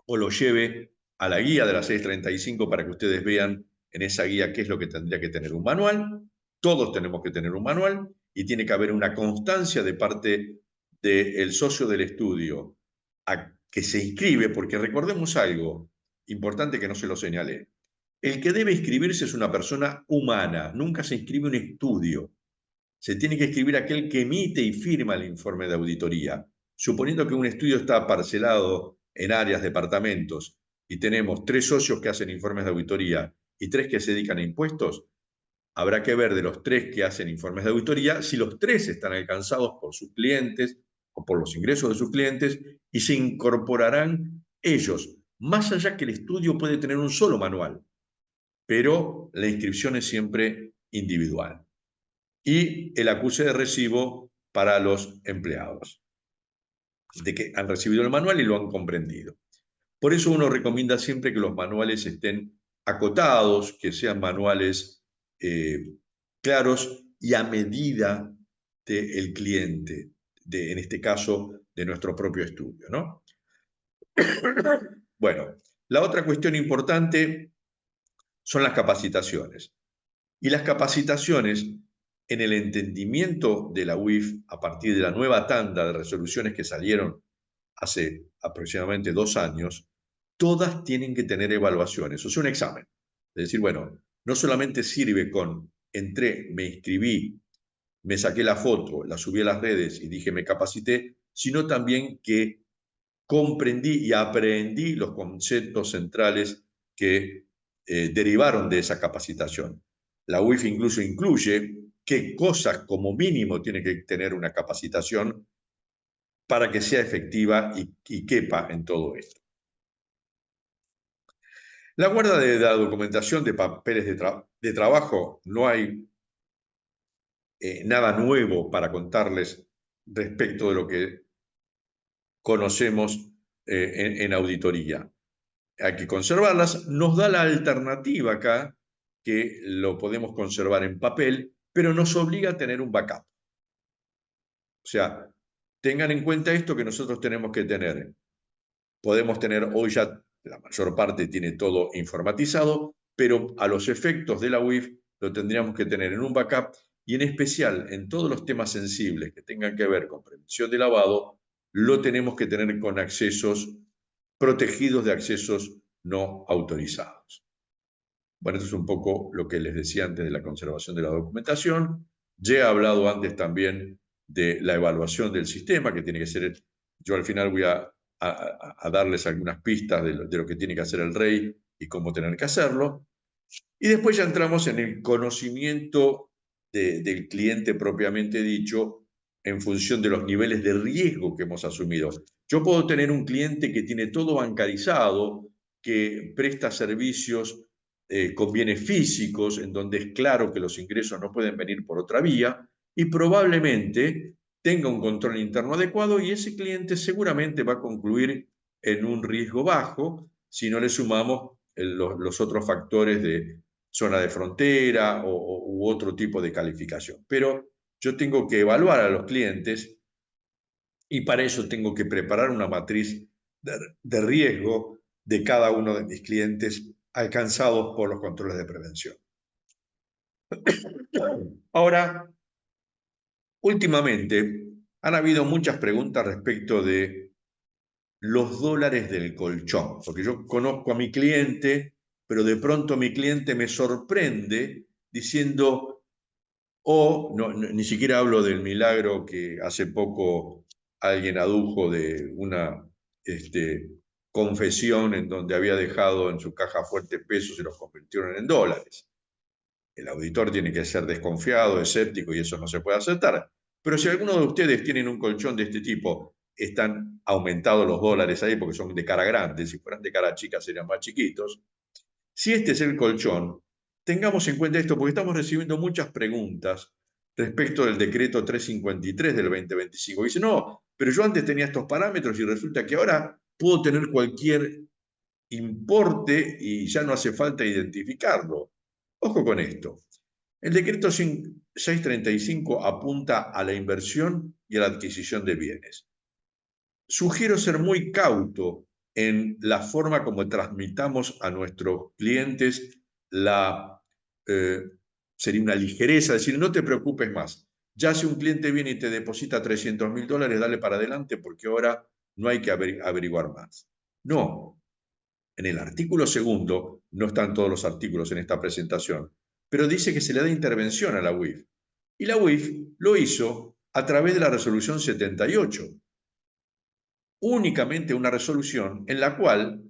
Speaker 2: o los lleve a la guía de la 635 para que ustedes vean en esa guía qué es lo que tendría que tener un manual. Todos tenemos que tener un manual y tiene que haber una constancia de parte del socio del estudio a que se inscribe, porque recordemos algo importante que no se lo señalé. El que debe inscribirse es una persona humana, nunca se inscribe un estudio. Se tiene que escribir aquel que emite y firma el informe de auditoría. Suponiendo que un estudio está parcelado en áreas, departamentos, y tenemos 3 socios que hacen informes de auditoría y 3 que se dedican a impuestos, habrá que ver de los 3 que hacen informes de auditoría si los 3 están alcanzados por sus clientes o por los ingresos de sus clientes y se incorporarán ellos, más allá que el estudio puede tener un solo manual, pero la inscripción es siempre individual. Y el acuse de recibo para los empleados, de que han recibido el manual y lo han comprendido. Por eso uno recomienda siempre que los manuales estén acotados, que sean manuales claros y a medida del cliente, en este caso de nuestro propio estudio, ¿no? Bueno, la otra cuestión importante son las capacitaciones. Y las capacitaciones en el entendimiento de la UIF a partir de la nueva tanda de resoluciones que salieron hace aproximadamente 2 años, todas tienen que tener evaluaciones, o sea, un examen. Es decir, bueno, no solamente sirve con entré, me inscribí, me saqué la foto, la subí a las redes y dije me capacité, sino también que comprendí y aprendí los conceptos centrales que derivaron de esa capacitación. La UIF incluso incluye qué cosas como mínimo tiene que tener una capacitación para que sea efectiva y quepa en todo esto. La guarda de la documentación de papeles de trabajo, no hay nada nuevo para contarles respecto de lo que conocemos en auditoría. Hay que conservarlas. Nos da la alternativa acá, que lo podemos conservar en papel, pero nos obliga a tener un backup. O sea, tengan en cuenta esto que nosotros tenemos que tener. Podemos tener, hoy ya la mayor parte tiene todo informatizado, pero a los efectos de la UIF lo tendríamos que tener en un backup y en especial en todos los temas sensibles que tengan que ver con prevención de lavado, lo tenemos que tener con accesos protegidos de accesos no autorizados. Bueno, esto es un poco lo que les decía antes de la conservación de la documentación. Ya he hablado antes también de la evaluación del sistema, que tiene que ser, yo al final voy a a darles algunas pistas de lo que tiene que hacer el rey y cómo tener que hacerlo. Y después ya entramos en el conocimiento del cliente propiamente dicho en función de los niveles de riesgo que hemos asumido. Yo puedo tener un cliente que tiene todo bancarizado, que presta servicios con bienes físicos, en donde es claro que los ingresos no pueden venir por otra vía, y probablemente tenga un control interno adecuado y ese cliente seguramente va a concluir en un riesgo bajo si no le sumamos los otros factores de zona de frontera u otro tipo de calificación. Pero yo tengo que evaluar a los clientes y para eso tengo que preparar una matriz de riesgo de cada uno de mis clientes alcanzados por los controles de prevención. Ahora, últimamente han habido muchas preguntas respecto de los dólares del colchón, porque yo conozco a mi cliente, pero de pronto mi cliente me sorprende diciendo, ni siquiera hablo del milagro que hace poco alguien adujo de una confesión en donde había dejado en su caja fuerte pesos y los convirtieron en dólares. El auditor tiene que ser desconfiado, escéptico y eso no se puede aceptar. Pero si alguno de ustedes tienen un colchón de este tipo, están aumentados los dólares ahí porque son de cara grande, si fueran de cara chica serían más chiquitos. Si este es el colchón, tengamos en cuenta esto porque estamos recibiendo muchas preguntas respecto del decreto 353 del 2025. Dice, no, pero yo antes tenía estos parámetros y resulta que ahora puedo tener cualquier importe y ya no hace falta identificarlo. Ojo con esto. El decreto 635 apunta a la inversión y a la adquisición de bienes. Sugiero ser muy cauto en la forma como transmitamos a nuestros clientes sería una ligereza, decir, no te preocupes más. Ya si un cliente viene y te deposita $300.000, dale para adelante porque ahora no hay que averiguar más. No, en el artículo segundo, no están todos los artículos en esta presentación, pero dice que se le da intervención a la UIF. Y la UIF lo hizo a través de la resolución 78. Únicamente una resolución en la cual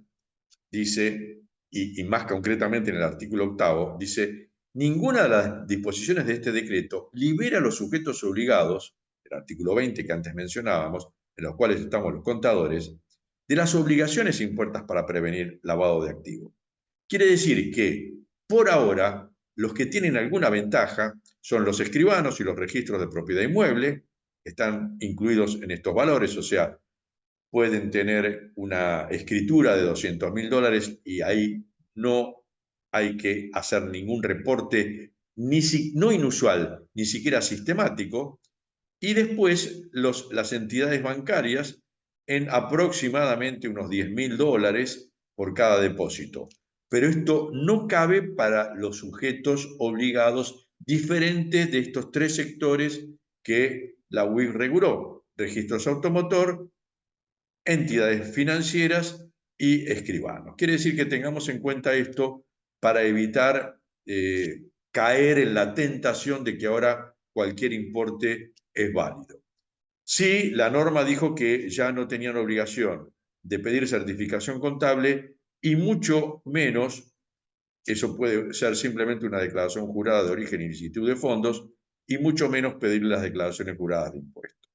Speaker 2: dice, y más concretamente en el artículo octavo, dice, ninguna de las disposiciones de este decreto libera a los sujetos obligados, el artículo 20 que antes mencionábamos, en los cuales estamos los contadores, de las obligaciones impuestas para prevenir lavado de activos. Quiere decir que, por ahora, los que tienen alguna ventaja son los escribanos y los registros de propiedad inmueble, que están incluidos en estos valores, o sea, pueden tener una escritura de $200.000 y ahí no hay que hacer ningún reporte, no inusual, ni siquiera sistemático, y después las entidades bancarias en aproximadamente unos $10.000 por cada depósito. Pero esto no cabe para los sujetos obligados diferentes de estos tres sectores que la UIF reguló: registros automotor, entidades financieras y escribanos. Quiere decir que tengamos en cuenta esto para evitar caer en la tentación de que ahora cualquier importe es válido. Sí, la norma dijo que ya no tenían obligación de pedir certificación contable y mucho menos, eso puede ser simplemente una declaración jurada de origen y licitud de fondos, y mucho menos pedir las declaraciones juradas de impuestos.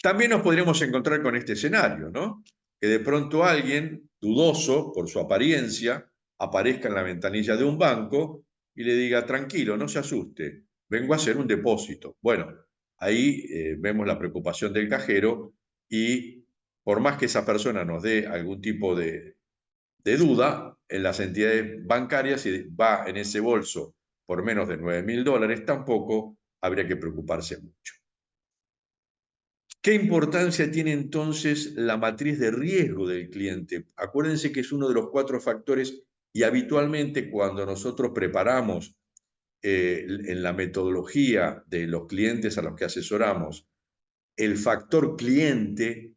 Speaker 2: También nos podríamos encontrar con este escenario, ¿no? Que de pronto alguien, dudoso por su apariencia, aparezca en la ventanilla de un banco y le diga, tranquilo, no se asuste, vengo a hacer un depósito. Bueno, ahí vemos la preocupación del cajero y por más que esa persona nos dé algún tipo de duda, en las entidades bancarias, si va en ese bolso por menos de $9.000, tampoco habría que preocuparse mucho. ¿Qué importancia tiene entonces la matriz de riesgo del cliente? Acuérdense que es uno de los 4 factores y habitualmente cuando nosotros preparamos en la metodología de los clientes a los que asesoramos, el factor cliente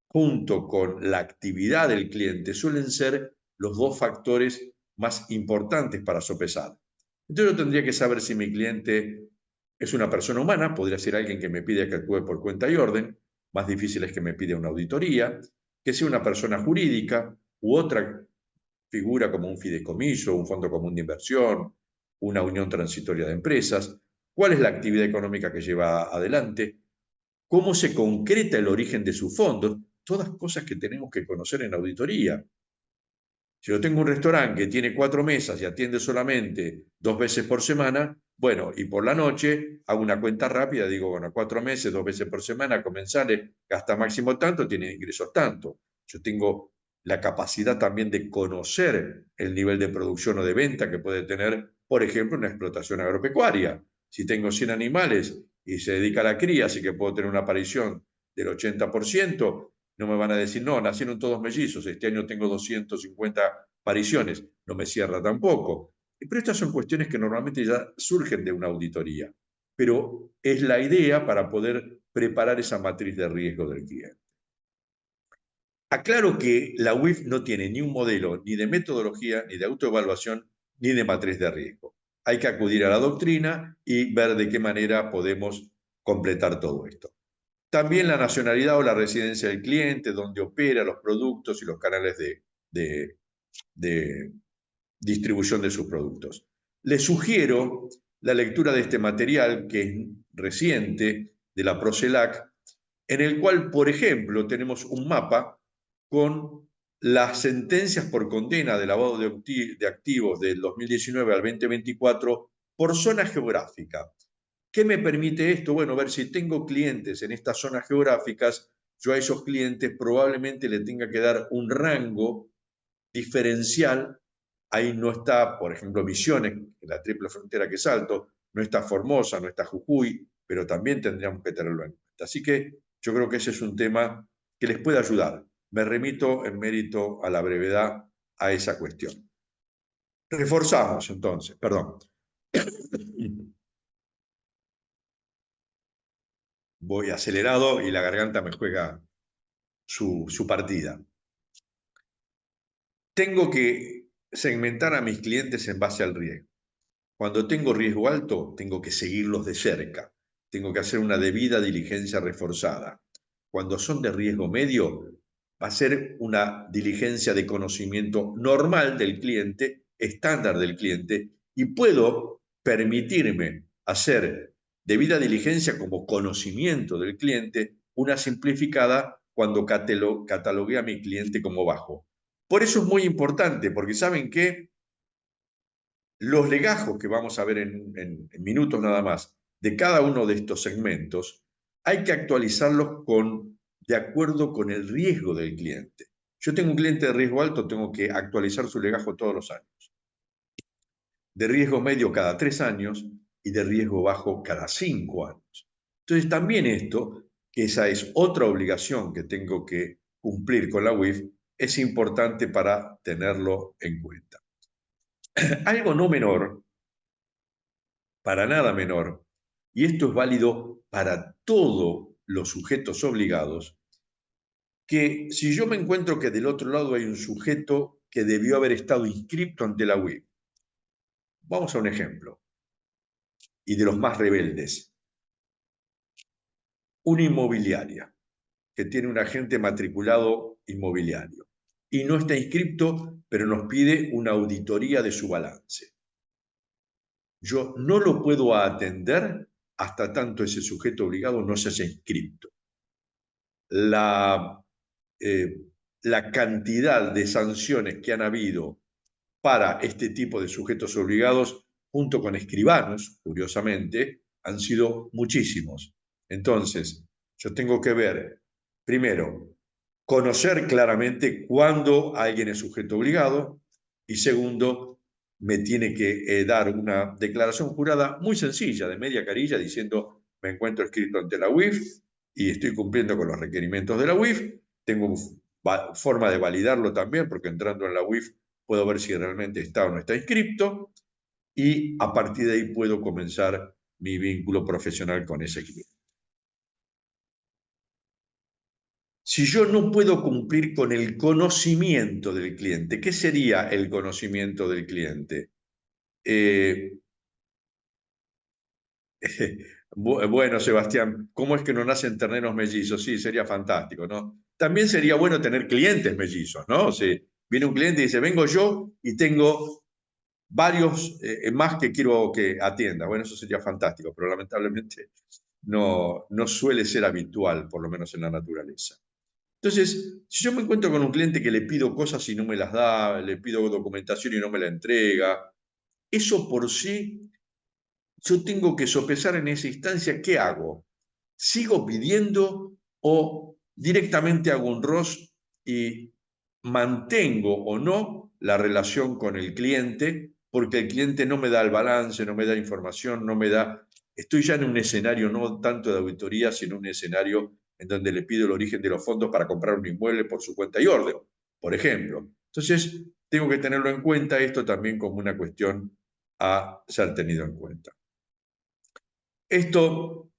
Speaker 2: junto con la actividad del cliente suelen ser los 2 factores más importantes para sopesar. Entonces yo tendría que saber si mi cliente es una persona humana, podría ser alguien que me pide que actúe por cuenta y orden, más difícil es que me pida una auditoría, que sea una persona jurídica u otra figura como un fideicomiso, un fondo común de inversión, una unión transitoria de empresas, cuál es la actividad económica que lleva adelante, cómo se concreta el origen de sus fondos, todas cosas que tenemos que conocer en auditoría. Si yo tengo un restaurante que tiene 4 mesas y atiende solamente 2 veces por semana, bueno, y por la noche hago una cuenta rápida, digo, bueno, 4 meses, 2 veces por semana, comensales, gasta máximo tanto, tiene ingresos tanto. Yo tengo la capacidad también de conocer el nivel de producción o de venta que puede tener, por ejemplo, una explotación agropecuaria. Si tengo 100 animales y se dedica a la cría, así que puedo tener una aparición del 80%, no me van a decir, no, nacieron todos mellizos, este año tengo 250 apariciones, no me cierra tampoco. Pero estas son cuestiones que normalmente ya surgen de una auditoría, pero es la idea para poder preparar esa matriz de riesgo del cliente. Aclaro que la UIF no tiene ni un modelo ni de metodología, ni de autoevaluación, ni de matriz de riesgo. Hay que acudir a la doctrina y ver de qué manera podemos completar todo esto. También la nacionalidad o la residencia del cliente, donde opera los productos y los canales de distribución de sus productos. Les sugiero la lectura de este material, que es reciente, de la Procelac, en el cual, por ejemplo, tenemos un mapa con las sentencias por condena de lavado de activos del 2019 al 2024 por zona geográfica. ¿Qué me permite esto? Bueno, ver si tengo clientes en estas zonas geográficas, yo a esos clientes probablemente le tenga que dar un rango diferencial. Ahí no está, por ejemplo, Misiones, en la triple frontera que salto, no está Formosa, no está Jujuy, pero también tendríamos que tenerlo en cuenta. Así que yo creo que ese es un tema que les puede ayudar. Me remito en mérito a la brevedad a esa cuestión. Reforzamos entonces, perdón. Voy acelerado y la garganta me juega su partida. Tengo que segmentar a mis clientes en base al riesgo. Cuando tengo riesgo alto, tengo que seguirlos de cerca. Tengo que hacer una debida diligencia reforzada. Cuando son de riesgo medio, va a ser una diligencia de conocimiento normal del cliente, estándar del cliente, y puedo permitirme hacer debida diligencia como conocimiento del cliente, una simplificada cuando catalogué a mi cliente como bajo. Por eso es muy importante, porque ¿saben qué? Los legajos que vamos a ver en minutos nada más de cada uno de estos segmentos, hay que actualizarlos de acuerdo con el riesgo del cliente. Yo tengo un cliente de riesgo alto, tengo que actualizar su legajo todos los años. De riesgo medio cada 3 años y de riesgo bajo cada 5 años. Entonces también esto, que esa es otra obligación que tengo que cumplir con la UIF, es importante para tenerlo en cuenta. Algo no menor, para nada menor, y esto es válido para todos los sujetos obligados, que si yo me encuentro que del otro lado hay un sujeto que debió haber estado inscripto ante la UIF, vamos a un ejemplo, y de los más rebeldes, una inmobiliaria que tiene un agente matriculado inmobiliario y no está inscripto, pero nos pide una auditoría de su balance. Yo no lo puedo atender hasta tanto ese sujeto obligado no se haya inscripto. La, la cantidad de sanciones que han habido para este tipo de sujetos obligados, junto con escribanos, curiosamente, han sido muchísimos. Entonces, yo tengo que ver, primero, conocer claramente cuándo alguien es sujeto obligado y segundo, me tiene que dar una declaración jurada muy sencilla, de media carilla, diciendo me encuentro escrito ante la UIF y estoy cumpliendo con los requerimientos de la UIF, tengo forma de validarlo también, porque entrando en la UIF puedo ver si realmente está o no está inscripto y a partir de ahí puedo comenzar mi vínculo profesional con ese cliente. Si yo no puedo cumplir con el conocimiento del cliente, ¿qué sería el conocimiento del cliente? Bueno, Sebastián, ¿cómo es que no nacen terneros mellizos? Sí, sería fantástico, ¿no? También sería bueno tener clientes mellizos, ¿no? O sea, viene un cliente y dice, vengo yo y tengo varios más que quiero que atienda. Bueno, eso sería fantástico, pero lamentablemente no suele ser habitual, por lo menos en la naturaleza. Entonces, si yo me encuentro con un cliente que le pido cosas y no me las da, le pido documentación y no me la entrega, eso por sí, yo tengo que sopesar en esa instancia qué hago. ¿Sigo pidiendo o directamente hago un ROS y mantengo o no la relación con el cliente porque el cliente no me da el balance, no me da información, no me da... Estoy ya en un escenario no tanto de auditoría, sino un escenario en donde le pido el origen de los fondos para comprar un inmueble por su cuenta y orden, por ejemplo. Entonces, tengo que tenerlo en cuenta esto también como una cuestión a ser tenido en cuenta. Esto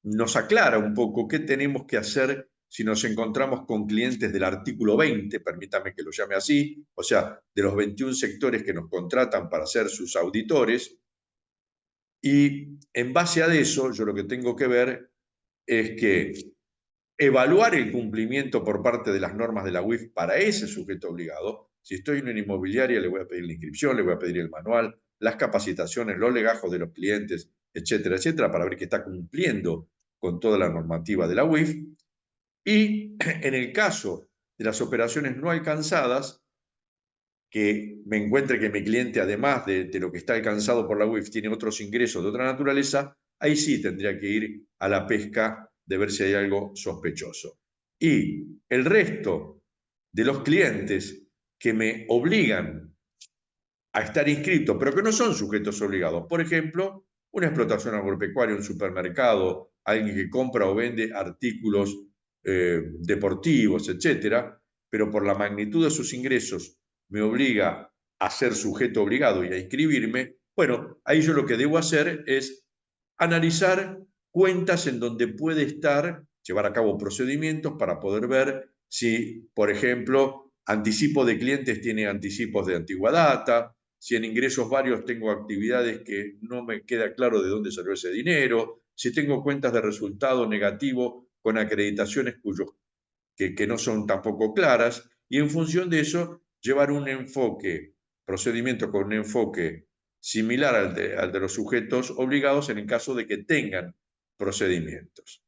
Speaker 2: nos aclara un poco qué tenemos que hacer si nos encontramos con clientes del artículo 20, permítame que lo llame así, o sea, de los 21 sectores que nos contratan para ser sus auditores. Y en base a eso, yo lo que tengo que ver es que evaluar el cumplimiento por parte de las normas de la UIF para ese sujeto obligado. Si estoy en una inmobiliaria, le voy a pedir la inscripción, le voy a pedir el manual, las capacitaciones, los legajos de los clientes, etcétera, etcétera, para ver que está cumpliendo con toda la normativa de la UIF. Y en el caso de las operaciones no alcanzadas, que me encuentre que mi cliente, además de lo que está alcanzado por la UIF, tiene otros ingresos de otra naturaleza, ahí sí tendría que ir a la pesca de ver si hay algo sospechoso. Y el resto de los clientes que me obligan a estar inscritos, pero que no son sujetos obligados, por ejemplo, una explotación agropecuaria, un supermercado, alguien que compra o vende artículos deportivos, etcétera, pero por la magnitud de sus ingresos me obliga a ser sujeto obligado y a inscribirme, bueno, ahí yo lo que debo hacer es analizar cuentas en donde puede estar, llevar a cabo procedimientos para poder ver si, por ejemplo, anticipo de clientes tiene anticipos de antigua data, si en ingresos varios tengo actividades que no me queda claro de dónde salió ese dinero, si tengo cuentas de resultado negativo con acreditaciones que no son tampoco claras, y en función de eso llevar un enfoque, procedimiento con un enfoque similar al de los sujetos obligados en el caso de que tengan procedimientos.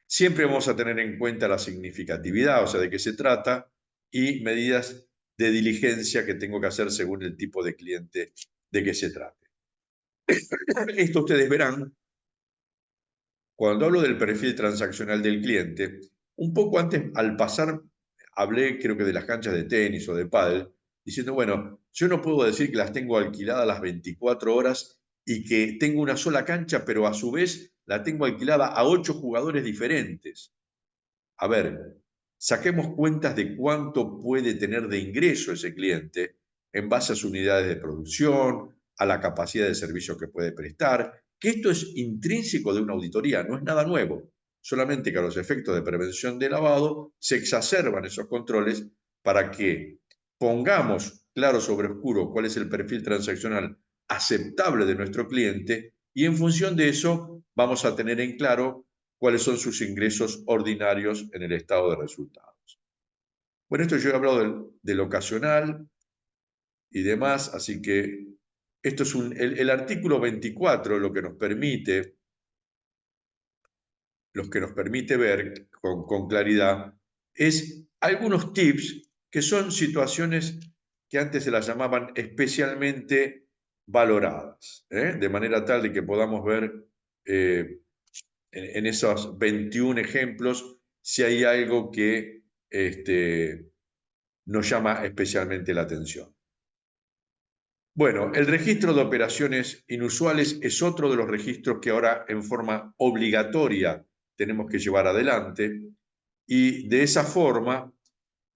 Speaker 2: Siempre vamos a tener en cuenta la significatividad, o sea, de qué se trata, y medidas de diligencia que tengo que hacer según el tipo de cliente de que se trate. Esto ustedes verán cuando hablo del perfil transaccional del cliente. Un poco antes, al pasar, hablé creo que de las canchas de tenis o de pádel, diciendo, bueno, yo no puedo decir que las tengo alquiladas las 24 horas y que tengo una sola cancha, pero a su vez la tengo alquilada a 8 jugadores diferentes. A ver, saquemos cuentas de cuánto puede tener de ingreso ese cliente en base a sus unidades de producción, a la capacidad de servicio que puede prestar, que esto es intrínseco de una auditoría, no es nada nuevo, solamente que a los efectos de prevención de lavado se exacerban esos controles para que pongamos claro sobre oscuro cuál es el perfil transaccional aceptable de nuestro cliente y en función de eso vamos a tener en claro cuáles son sus ingresos ordinarios en el estado de resultados. Bueno, esto yo he hablado del ocasional y demás, así que esto es el artículo 24 lo que nos permite ver con claridad es algunos tips que son situaciones que antes se las llamaban especialmente valoradas, de manera tal de que podamos ver en esos 21 ejemplos si hay algo que nos llama especialmente la atención. Bueno, el registro de operaciones inusuales es otro de los registros que ahora en forma obligatoria tenemos que llevar adelante y de esa forma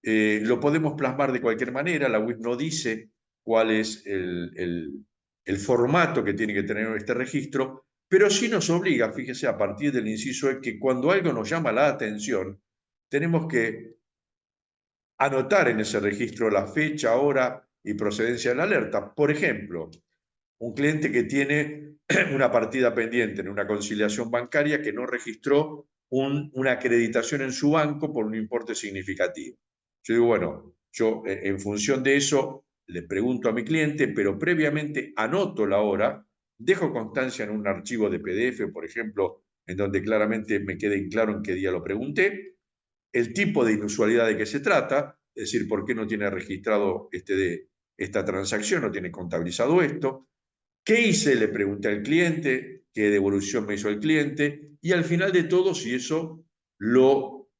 Speaker 2: lo podemos plasmar de cualquier manera. La UIF no dice cuál es el formato que tiene que tener este registro, pero sí nos obliga, fíjese, a partir del inciso E, que cuando algo nos llama la atención, tenemos que anotar en ese registro la fecha, hora y procedencia de la alerta. Por ejemplo, un cliente que tiene una partida pendiente en una conciliación bancaria que no registró una acreditación en su banco por un importe significativo. Yo digo, bueno, yo en función de eso le pregunto a mi cliente, pero previamente anoto la hora, dejo constancia en un archivo de PDF, por ejemplo, en donde claramente me quede claro en qué día lo pregunté, el tipo de inusualidad de que se trata, es decir, por qué no tiene registrado esta transacción, no tiene contabilizado esto, qué hice, le pregunté al cliente, qué devolución me hizo el cliente, y al final de todo, si eso lo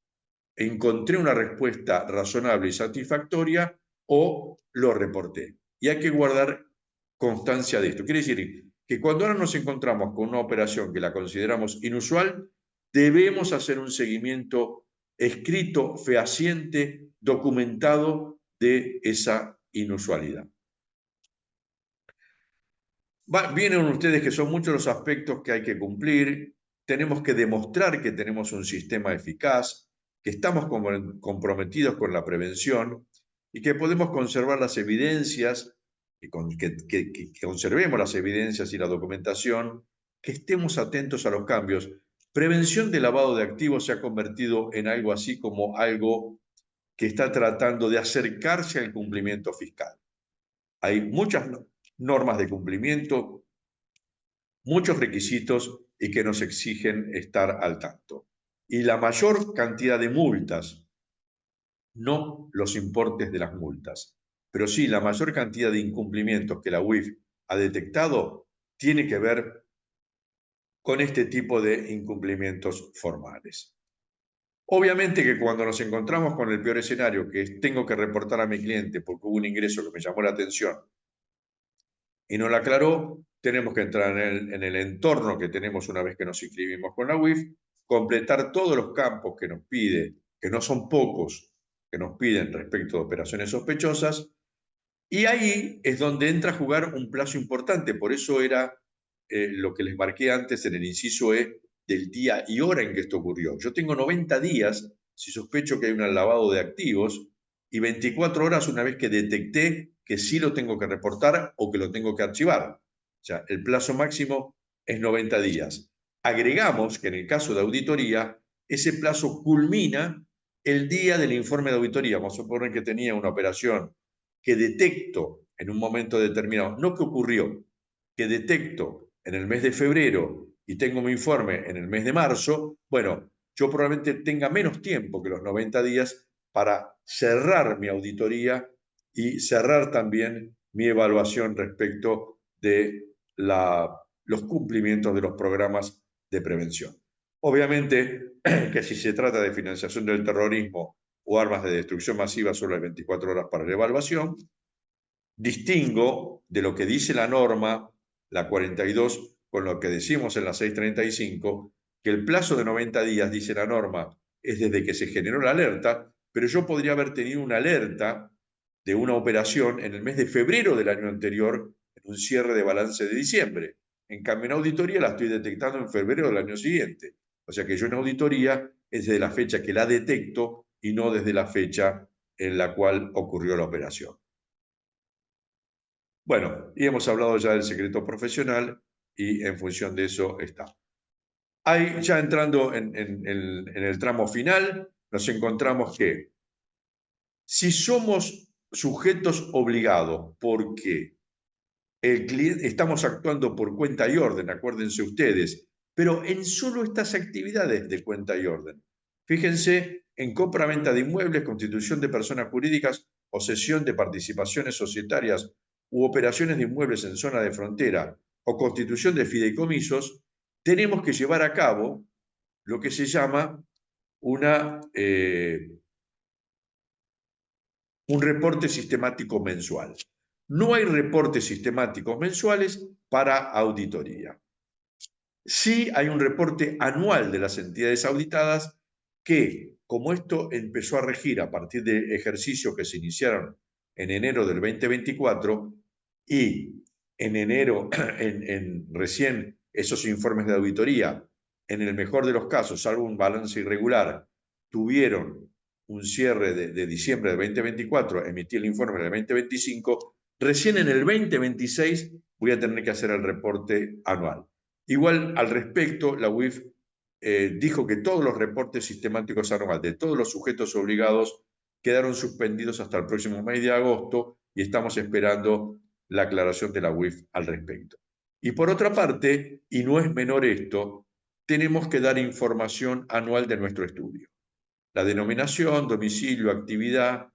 Speaker 2: encontré una respuesta razonable y satisfactoria o lo reporté. Y hay que guardar constancia de esto. Quiere decir que cuando ahora nos encontramos con una operación que la consideramos inusual, debemos hacer un seguimiento escrito, fehaciente, documentado de esa inusualidad. Vienen ustedes que son muchos los aspectos que hay que cumplir. Tenemos que demostrar que tenemos un sistema eficaz, que estamos comprometidos con la prevención y que podemos conservar las evidencias, que conservemos las evidencias y la documentación, que estemos atentos a los cambios. Prevención de lavado de activos se ha convertido en algo así como algo que está tratando de acercarse al cumplimiento fiscal. Hay muchas normas de cumplimiento, muchos requisitos y que nos exigen estar al tanto. Y la mayor cantidad de multas, no los importes de las multas, pero sí la mayor cantidad de incumplimientos que la UIF ha detectado, tiene que ver con este tipo de incumplimientos formales. Obviamente que cuando nos encontramos con el peor escenario, que es tengo que reportar a mi cliente porque hubo un ingreso que me llamó la atención y no la aclaró, tenemos que entrar en el entorno que tenemos una vez que nos inscribimos con la UIF, completar todos los campos que nos pide, que no son pocos, que nos piden respecto de operaciones sospechosas, y ahí es donde entra a jugar un plazo importante. Por eso era lo que les marqué antes en el inciso E del día y hora en que esto ocurrió. Yo tengo 90 días si sospecho que hay un lavado de activos y 24 horas una vez que detecté que sí lo tengo que reportar o que lo tengo que archivar. O sea, el plazo máximo es 90 días. Agregamos que en el caso de auditoría, ese plazo culmina el día del informe de auditoría. Vamos a suponer que tenía una operación que detecto en un momento determinado, no que ocurrió, que detecto en el mes de febrero y tengo mi informe en el mes de marzo, bueno, yo probablemente tenga menos tiempo que los 90 días para cerrar mi auditoría y cerrar también mi evaluación respecto de los cumplimientos de los programas de prevención. Obviamente que si se trata de financiación del terrorismo o armas de destrucción masiva, solo hay 24 horas para la evaluación. Distingo de lo que dice la norma, la 42, con lo que decimos en la 635, que el plazo de 90 días, dice la norma, es desde que se generó la alerta, pero yo podría haber tenido una alerta de una operación en el mes de febrero del año anterior, en un cierre de balance de diciembre. En cambio, en auditoría la estoy detectando en febrero del año siguiente. O sea que yo en auditoría es desde la fecha que la detecto y no desde la fecha en la cual ocurrió la operación. Bueno, y hemos hablado ya del secreto profesional y en función de eso está. Ahí ya entrando en el tramo final, nos encontramos que si somos sujetos obligados porque el cliente, estamos actuando por cuenta y orden, acuérdense ustedes, pero en solo estas actividades de cuenta y orden. Fíjense en compra-venta de inmuebles, constitución de personas jurídicas o cesión de participaciones societarias u operaciones de inmuebles en zona de frontera o constitución de fideicomisos, tenemos que llevar a cabo lo que se llama un reporte sistemático mensual. No hay reportes sistemáticos mensuales para auditoría. Sí hay un reporte anual de las entidades auditadas que, como esto empezó a regir a partir de ejercicios que se iniciaron en enero del 2024 y en enero, recién esos informes de auditoría, en el mejor de los casos, salvo un balance irregular, tuvieron un cierre de diciembre del 2024, emití el informe del 2025, recién en el 2026 voy a tener que hacer el reporte anual. Igual, al respecto, la UIF dijo que todos los reportes sistemáticos anuales de todos los sujetos obligados quedaron suspendidos hasta el próximo mes de agosto y estamos esperando la aclaración de la UIF al respecto. Y por otra parte, y no es menor esto, tenemos que dar información anual de nuestro estudio. La denominación, domicilio, actividad,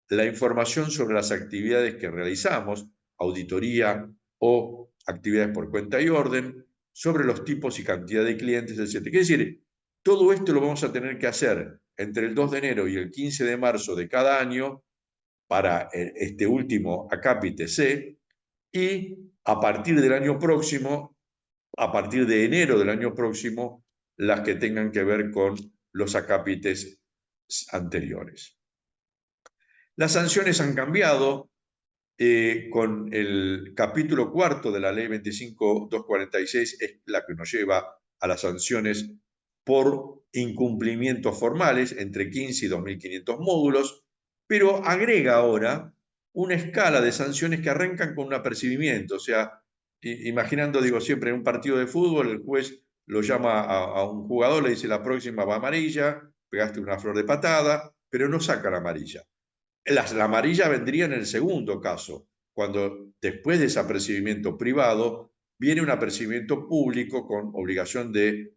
Speaker 2: la información sobre las actividades que realizamos, auditoría o actividades por cuenta y orden, sobre los tipos y cantidad de clientes, etc. Quiere decir, todo esto lo vamos a tener que hacer entre el 2 de enero y el 15 de marzo de cada año para este último acápite C, y a partir del año próximo, a partir de enero del año próximo, las que tengan que ver con los acápites anteriores. Las sanciones han cambiado. Con el capítulo cuarto de la ley 25.246 es la que nos lleva a las sanciones por incumplimientos formales entre 15 y 2.500 módulos, pero agrega ahora una escala de sanciones que arrancan con un apercibimiento. O sea, imaginando, digo siempre, en un partido de fútbol, el juez lo llama a un jugador, le dice la próxima va amarilla, pegaste una flor de patada, pero no saca la amarilla. La amarilla vendría en el segundo caso, cuando después de ese apercibimiento privado viene un apercibimiento público con obligación de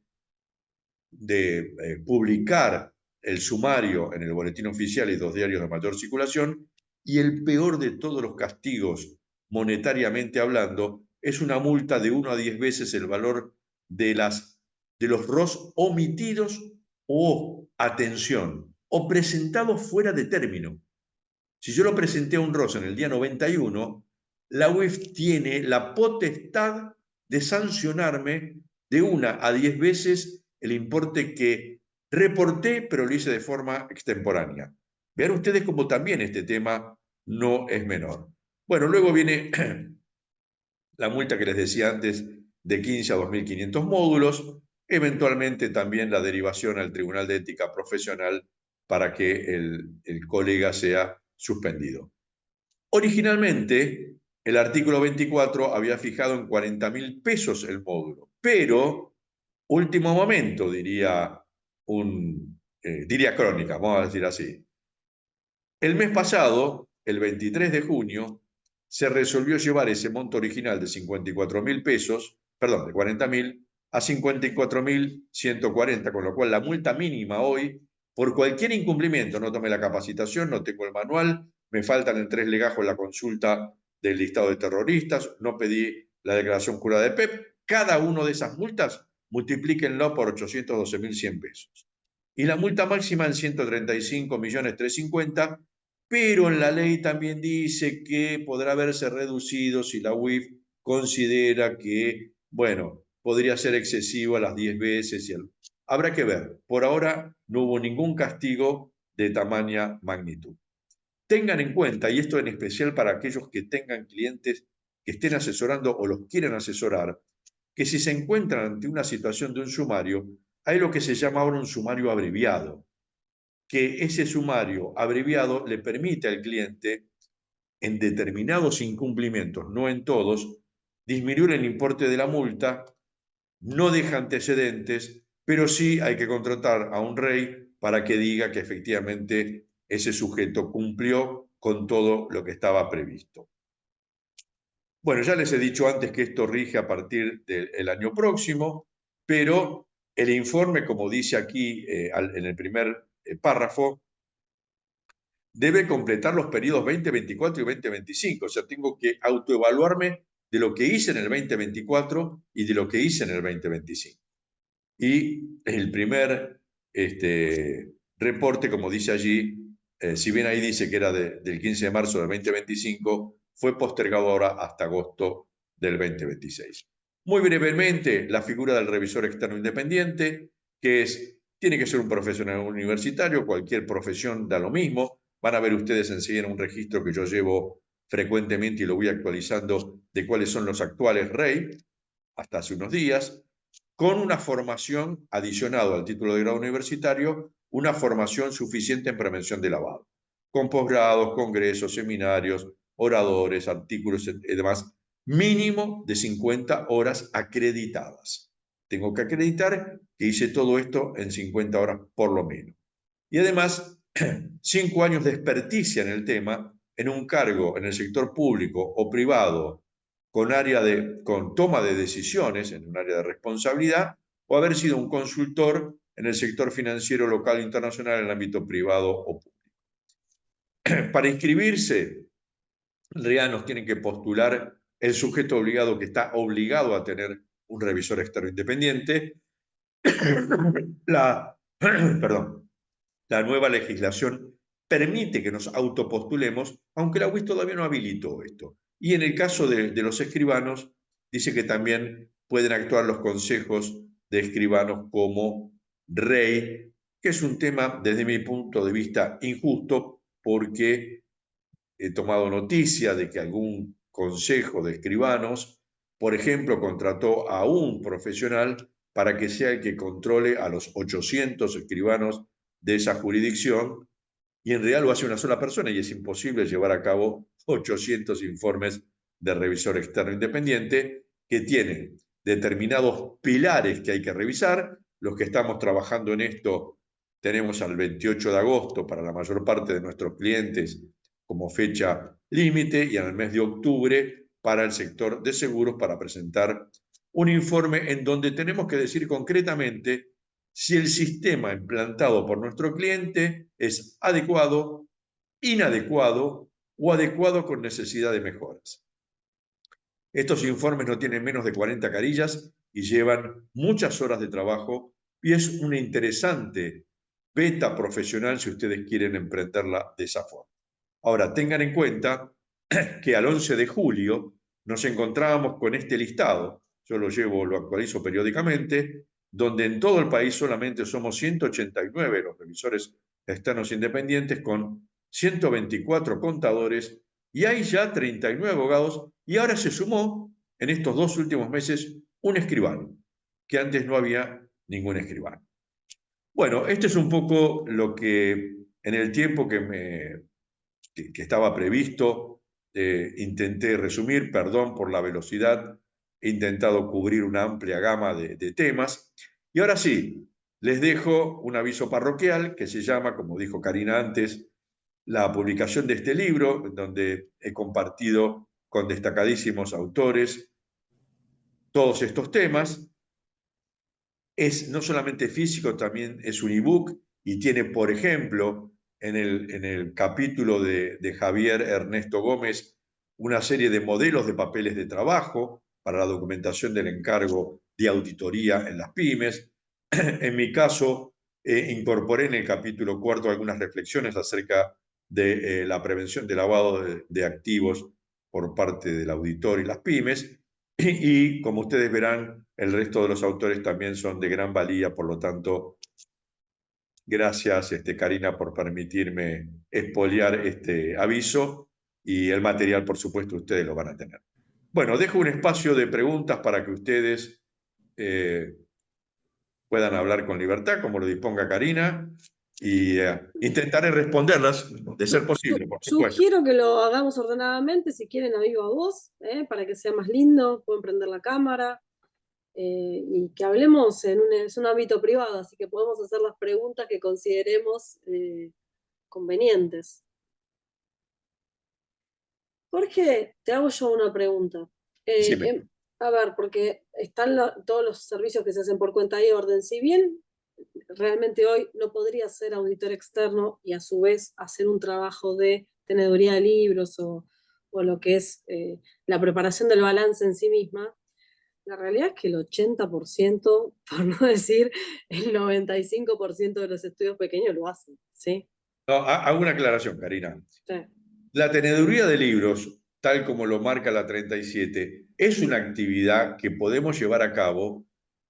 Speaker 2: publicar el sumario en el boletín oficial y 2 diarios de mayor circulación, y el peor de todos los castigos, monetariamente hablando, es una multa de 1 a 10 veces el valor de los ROS omitidos o, atención, o presentados fuera de término. Si yo lo presenté a un ROS en el día 91, la UIF tiene la potestad de sancionarme de 1 a 10 veces el importe que reporté, pero lo hice de forma extemporánea. Vean ustedes cómo también este tema no es menor. Bueno, luego viene la multa que les decía antes de 15 a 2.500 módulos, eventualmente también la derivación al Tribunal de Ética Profesional para que el colega sea suspendido. Originalmente, el artículo 24 había fijado en 40.000 pesos el módulo, pero último momento, diría Crónica, vamos a decir así. El mes pasado, el 23 de junio, se resolvió llevar ese monto original de 54.000 pesos, perdón, de 40.000, a 54.140, con lo cual la multa mínima hoy, por cualquier incumplimiento, no tomé la capacitación, no tengo el manual, me faltan en 3 legajos la consulta del listado de terroristas, no pedí la declaración jurada de PEP, cada una de esas multas, multiplíquenlo por 812.100 pesos. Y la multa máxima en 135.350.000, pero en la ley también dice que podrá verse reducido si la UIF considera que, bueno, podría ser excesivo a las 10 veces. Habrá que ver. Por ahora no hubo ningún castigo de tamaña magnitud. Tengan en cuenta, y esto en especial para aquellos que tengan clientes que estén asesorando o los quieran asesorar, que si se encuentran ante una situación de un sumario, hay lo que se llama ahora un sumario abreviado, que ese sumario abreviado le permite al cliente, en determinados incumplimientos, no en todos, disminuir el importe de la multa, no deja antecedentes, pero sí hay que contratar a un rey para que diga que efectivamente ese sujeto cumplió con todo lo que estaba previsto. Bueno, ya les he dicho antes que esto rige a partir del año próximo, pero el informe, como dice aquí en el primer párrafo, debe completar los periodos 2024 y 2025. O sea, tengo que autoevaluarme de lo que hice en el 2024 y de lo que hice en el 2025. Y el primer reporte, como dice allí, si bien ahí dice que era del 15 de marzo del 2025, fue postergado ahora hasta agosto del 2026. Muy brevemente, la figura del revisor externo independiente, que tiene que ser un profesional universitario, cualquier profesión da lo mismo. Van a ver ustedes enseguida un registro que yo llevo frecuentemente y lo voy actualizando de cuáles son los actuales REI, hasta hace unos días, con una formación adicionada al título de grado universitario, una formación suficiente en prevención de lavado, con posgrados, congresos, seminarios, oradores, artículos y demás, mínimo de 50 horas acreditadas. Tengo que acreditar que hice todo esto en 50 horas por lo menos. Y además, 5 años de experticia en el tema, en un cargo en el sector público o privado con toma de decisiones en un área de responsabilidad, o haber sido un consultor en el sector financiero local e internacional en el ámbito privado o público. Para inscribirse, en realidad nos tienen que postular el sujeto obligado que está obligado a tener un revisor externo independiente. Perdón, la nueva legislación permite que nos autopostulemos, aunque la UIS todavía no habilitó esto. Y en el caso de los escribanos, dice que también pueden actuar los consejos de escribanos como rey, que es un tema, desde mi punto de vista, injusto, porque he tomado noticia de que algún consejo de escribanos, por ejemplo, contrató a un profesional para que sea el que controle a los 800 escribanos de esa jurisdicción, y en realidad lo hace una sola persona y es imposible llevar a cabo 800 informes de revisor externo independiente que tienen determinados pilares que hay que revisar. Los que estamos trabajando en esto tenemos al 28 de agosto para la mayor parte de nuestros clientes como fecha límite, y en el mes de octubre para el sector de seguros para presentar un informe en donde tenemos que decir concretamente si el sistema implantado por nuestro cliente es adecuado, inadecuado o adecuado con necesidad de mejoras. Estos informes no tienen menos de 40 carillas y llevan muchas horas de trabajo, y es una interesante beta profesional si ustedes quieren emprenderla de esa forma. Ahora, tengan en cuenta que al 11 de julio nos encontrábamos con este listado, yo lo actualizo periódicamente, donde en todo el país solamente somos 189 los revisores externos independientes con 124 contadores, y hay ya 39 abogados, y ahora se sumó en estos 2 últimos meses un escribano, que antes no había ningún escribano. Bueno, esto es un poco lo que en el tiempo que estaba previsto, intenté resumir, perdón por la velocidad, he intentado cubrir una amplia gama de temas. Y ahora sí, les dejo un aviso parroquial que se llama, como dijo Karina antes, la publicación de este libro, donde he compartido con destacadísimos autores todos estos temas. Es no solamente físico, también es un ebook, y tiene, por ejemplo, en el capítulo de Javier Ernesto Gómez, una serie de modelos de papeles de trabajo para la documentación del encargo de auditoría en las pymes. En mi caso, incorporé en el capítulo 4 algunas reflexiones acerca de la prevención del lavado de activos por parte del auditor y las pymes. Y como ustedes verán, el resto de los autores también son de gran valía, por lo tanto, gracias, Karina, por permitirme expoliar este aviso, y el material, por supuesto, ustedes lo van a tener. Bueno, dejo un espacio de preguntas para que ustedes puedan hablar con libertad, como lo disponga Karina, y intentaré responderlas, de ser posible, por supuesto.
Speaker 1: Sugiero que lo hagamos ordenadamente, si quieren a viva voz, para que sea más lindo, pueden prender la cámara, y que hablemos es un ámbito privado, así que podemos hacer las preguntas que consideremos convenientes. Jorge, te hago yo una pregunta. A ver, porque están todos los servicios que se hacen por cuenta y orden. Si bien realmente hoy no podría ser auditor externo y a su vez hacer un trabajo de teneduría de libros o lo que es la preparación del balance en sí misma, la realidad es que el 80%, por no decir el 95% de los estudios pequeños lo hacen, ¿sí?
Speaker 2: No, hago una aclaración, Karina.
Speaker 1: Sí.
Speaker 2: La teneduría de libros, tal como lo marca la 37, es una actividad que podemos llevar a cabo